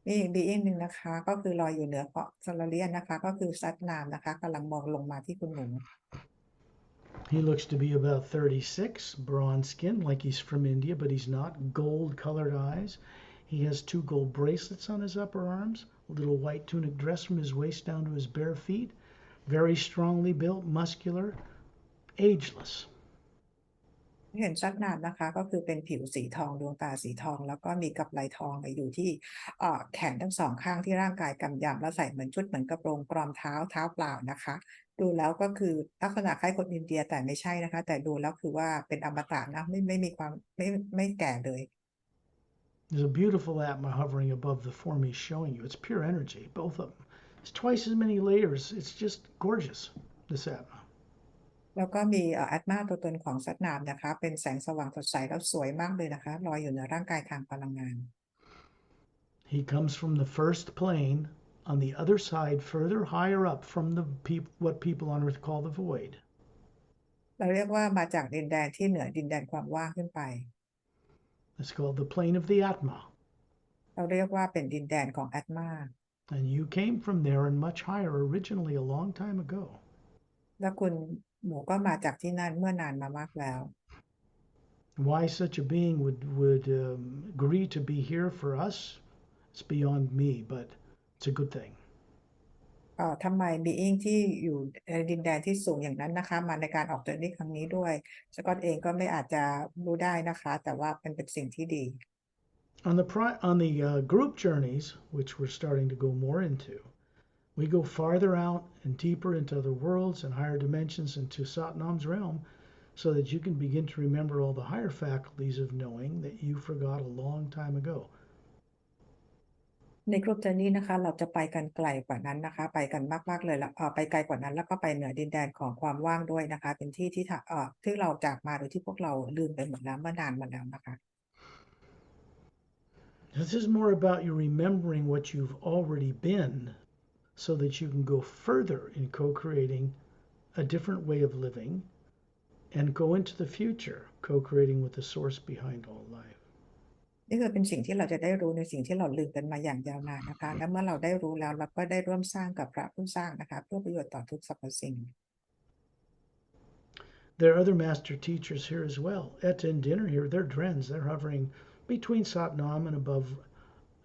มีอีก being หนึ่งนะคะก็คือลอยอยู่เหนือเกาะซาลาเลียนนะคะก็คือซัดนามนะคะกำลังมองลงมาที่คุณหมู He looks to be about 36, bronze skin, like he's from India, but he's not. Gold colored eyes. He has 2 gold bracelets on his upper arms, a little white tunic dress from his waist down to his bare feet. Very strongly built, muscular, ageless. เห็นชัดนามนะคะก็คือเป็นผิวสีทองดวงตาสีทองแล้วก็มีกำไลทองอยู่ที่แขนทั้งสองข้างที่ร่างกายกำยำแล้วใส่เหมือนชุดเหมือนกระโปรงกรอมเท้าเปล่านะคะดูแล้วก็คือลักษณะคล้ายคนอินเดียแต่ไม่ใช่นะคะแต่ดูแล้วคือว่าเป็นอมตะนะไม่มีความไม่แก่เลย There's a beautiful Atma hovering above the form he's showing you. It's pure energy, both of them. It's twice as many layers. It's just gorgeous, this Atma. แล้วก็มีอัตมาตัวตนของสัตว์นามนะคะเป็นแสงสว่างสดใสแล้วสวยมากเลยนะคะลอยอยู่เหนือร่างกายทางพลังงาน He comes from the first plane on the other side, further higher up from the what people on Earth call the void. เราเรียกว่ามาจากดินแดนที่เหนือดินแดนความว่างขึ้นไป It's called the plane of the Atma. เราเรียกว่าเป็นดินแดนของอัตมา And you came from there and much higher originally a long time ago. แล้วคุณหมูก็มาจากที่นั่นเมื่อนานมามากแล้ว Why such a being would agree to be here for us, it's beyond me, but it's a good thing. ทำไมบีอิงที่อยู่ในดินแดนที่สูงอย่างนั้นนะคะมาในการออกเดินในครั้งนี้ด้วยสกอตเองก็ไม่อาจจะรู้ได้นะคะแต่ว่าเป็นสิ่งที่ดี On the group journeys, which we're starting to go more into, we go farther out and deeper into other worlds and higher dimensions into Satnam's realm so that you can begin to remember all the higher faculties of knowing that you forgot a long time ago. ในกรุ๊ปเจอร์นี้นะคะเราจะไปกันไกลกว่านั้นนะคะไปกันมากๆเลยแล้วไปไกลกว่านั้นแล้วก็ไปเหนือดินแดนของความว่างด้วยนะคะเป็นที่ที่เราจากมาโดยที่พวกเราลืมไปหมดแล้วเมื่อนานมาแล้วนะคะ This is more about you remembering what you've already been so that you can go further in co-creating a different way of living and go into the future co-creating with the source behind all life. นี่คือเป็นสิ่งที่เราจะได้รู้ในสิ่งที่เราลืมกันมาอย่างยาวนานนะคะและเมื่อเราได้รู้แล้วเราก็ได้ร่วมสร้างกับพระผู้สร้างนะคะเพื่อประโยชน์ต่อทุกสรรพสิ่ง There are other master teachers here as well. Etta and Din are here. They're Drens. They're hovering between Satnam and above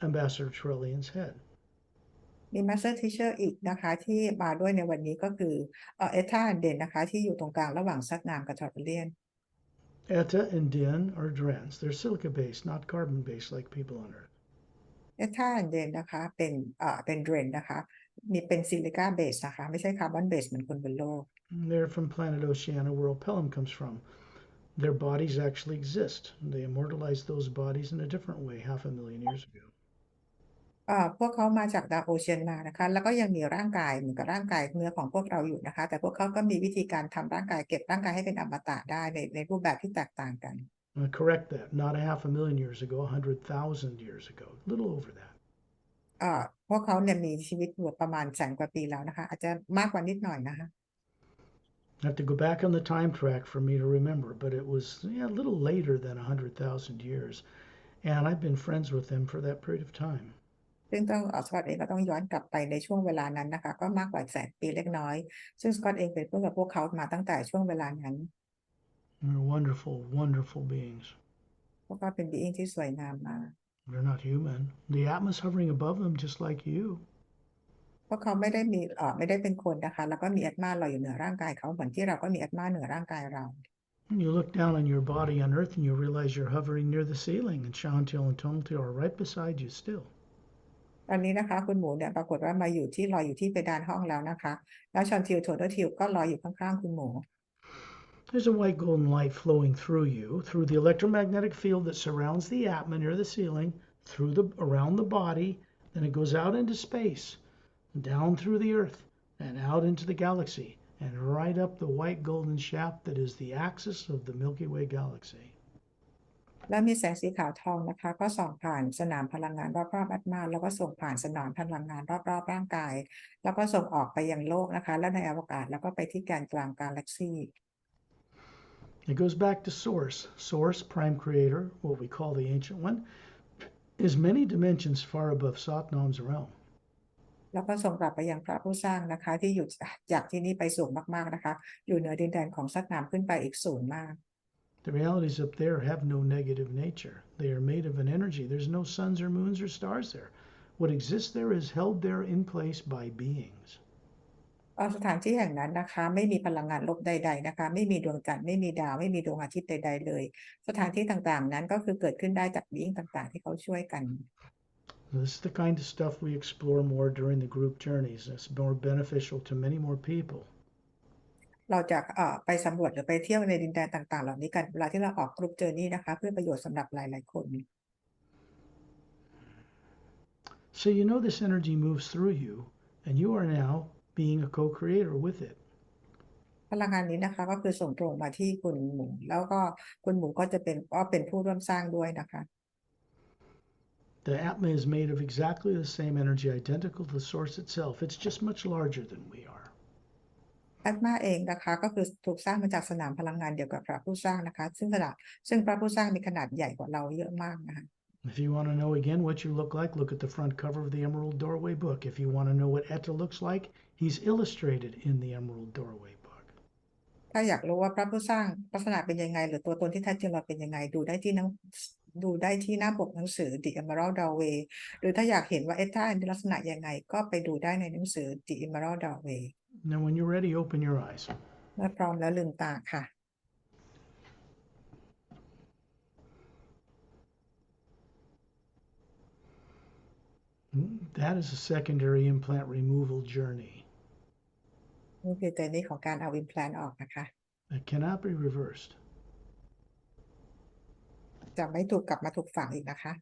Ambassador Trillian's head. มี Master Teacher อีกนะคะที่มาด้วยในวันนี้ก็คือเอธาเดนนะคะที่อยู่ตรงกลางระหว่างซัดนามกับทอร์เลียน Etta and Din are Drens. They're silica-based, not carbon-based like people on Earth. เอธาเดนนะคะเป็นเดรนนะคะมีเป็นซิลิกาเบสนะคะไม่ใช่คาร์บอนเบสเหมือนคนบนโลก They're from planet Oceania, where Opelum comes from. Their bodies actually exist. They immortalized those bodies in a different way 500,000 years ago. พวกเขามาจากดาวโอเชียนมานะคะแล้วก็ยังมีร่างกายเหมือนกับร่างกายเนื้อของพวกเราอยู่นะคะแต่พวกเขาก็มีวิธีการทำร่างกายเก็บร่างกายให้เป็นอมตะได้ในรูปแบบที่แตกต่างกัน Correct that. Not 500,000 years ago, 100,000 years ago. A little over that. พวกเขาเนี่ยมีชีวิตอยู่ประมาณ100,000 กว่าปีแล้วนะคะอาจจะมากกว่านิดหน่อยนะคะ I have to go back on the time track for me to remember, but it was a little later than 100,000 years. And I've been friends with them for that period of time. ซึ่งสกอตเองก็ต้องย้อนกลับไปในช่วงเวลานั้นนะคะก็มากกว่า100,000 ปีเล็กน้อยซึ่งสกอตเองเป็นเพื่อนกับพวกเขามาตั้งแต่ช่วงเวลานั้น They're wonderful, wonderful beings. พวกเขาเป็นบีอิงที่สวยงามมาก They're not human. The Atma's hovering above them just like you. พวกเขาไม่ได้เป็นคนนะคะแล้วก็มีแอตมาลอยอยู่เหนือร่างกายเขาเหมือนที่เราก็มีแอตมาเหนือร่างกายเรา When you look down on your body on Earth and you realize you're hovering near the ceiling, and Chantil and Tontil are right beside you still. ตอนนี้นะคะคุณหมูเนี่ยปรากฏว่ามาอยู่ที่ลอยอยู่ที่เพดานห้องแล้วนะคะแล้วชอนทิลโทเดอร์ทิลก็ลอยอยู่ข้างๆคุณหมู There's a white golden light flowing through you, through the electromagnetic field that surrounds the Atma near the ceiling, around the body, then it goes out into space, down through the Earth, and out into the galaxy, and right up the white golden shaft that is the axis of the Milky Way galaxy. และมีแสงสีขาวทองนะคะก็ส่องผ่านสนามพลังงานรอบๆอัตมาแล้วก็ส่งผ่านสนามพลังงานรอบๆร่างกายแล้วก็ส่งออกไปยังโลกนะคะและในอวกาศแล้วก็ไปที่แกนกลางกาแล็กซี It goes back to source. Source, prime creator, what we call the ancient one, is many dimensions far above Satnam's realm. แล้วก็ส่งกลับไปยังพระผู้สร้างนะคะที่อยู่จากที่นี่ไปสูงมากๆนะคะอยู่เหนือดินแดนของสัตว์น้ำขึ้นไปอีกสูงมาก The realities up there have no negative nature. They are made of an energy. There's no suns or moons or stars there. What exists there is held there in place by beings. สถานที่แห่งนั้นนะคะไม่มีพลังงานลบใดๆนะคะไม่มีดวงจันทร์ไม่มีดาวไม่มีดวงอาทิตย์ใดๆเลยสถานที่ต่างๆนั้นก็คือเกิดขึ้นได้จากbeingต่างๆที่เขาช่วยกัน This is the kind of stuff we explore more during the group journeys. It's more beneficial to many more people. เราจะไปสำรวจหรือไปเที่ยวในดินแดนต่างๆเหล่านี้กันเวลาที่เราออกกรุ๊ปเจอร์นี่นะคะเพื่อประโยชน์สำหรับหลายๆคน So you know this energy moves through you, and you are now being a co-creator with it. พลังงานนี้นะคะก็คือส่งตรงมาที่คุณหมูแล้วก็คุณหมูก็เป็นผู้ร่วมสร้างด้วยนะคะ The Atma is made of exactly the same energy, identical to the source itself. It's just much larger than we are. Atma เองนะคะก็คือถูกสร้างมาจากสนามพลังงานเดียวกับพระผู้สร้างนะคะซึ่งพระผู้สร้างมีขนาดใหญ่กว่าเราเยอะมากนะคะ If you want to know again what you look at the front cover of the Emerald Doorway book. If you want to know what Etta looks like, he's illustrated in the Emerald Doorway book. ถ้าอยากรู้ว่าพระผู้สร้างลักษณะเป็นยังไงหรือตัวตนที่แท้จริงเราเป็นยังไงดูได้ที่หน้าปกหนังสือ The Emerald Doorway หรือถ้าอยากเห็นว่าเอต้ามีลักษณะยังไงก็ไปดูได้ในหนังสือ The Emerald Doorway. Now when you're ready, open your eyes. เมื่อพร้อมแล้วลืมตาค่ะ That is a secondary implant removal journey. นี่คือเจอร์นี่ของการเอา implant ออกนะคะ It cannot be reversed. จะไม่ถูกกลับมาถูกฝังอีกนะคะ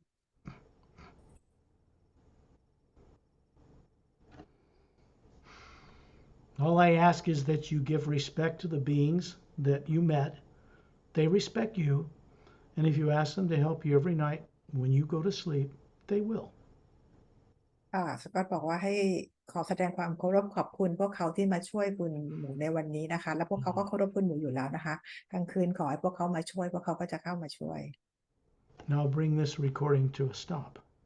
All I ask is that you give respect to the beings that you met. They respect you. And if you ask them to help you every night when you go to sleep, they will. สกอตบอกว่าให้ขอแสดงความเคารพขอบคุณพวกเขาที่มาช่วยคุณหมูในวันนี้นะคะ แล้วพวกเขาก็เคารพคุณหมูอยู่แล้วนะคะกลางคืนขอให้พวกเขามาช่วยพวกเขาก็จะเข้ามาช่วย Now bring this recording to a stop.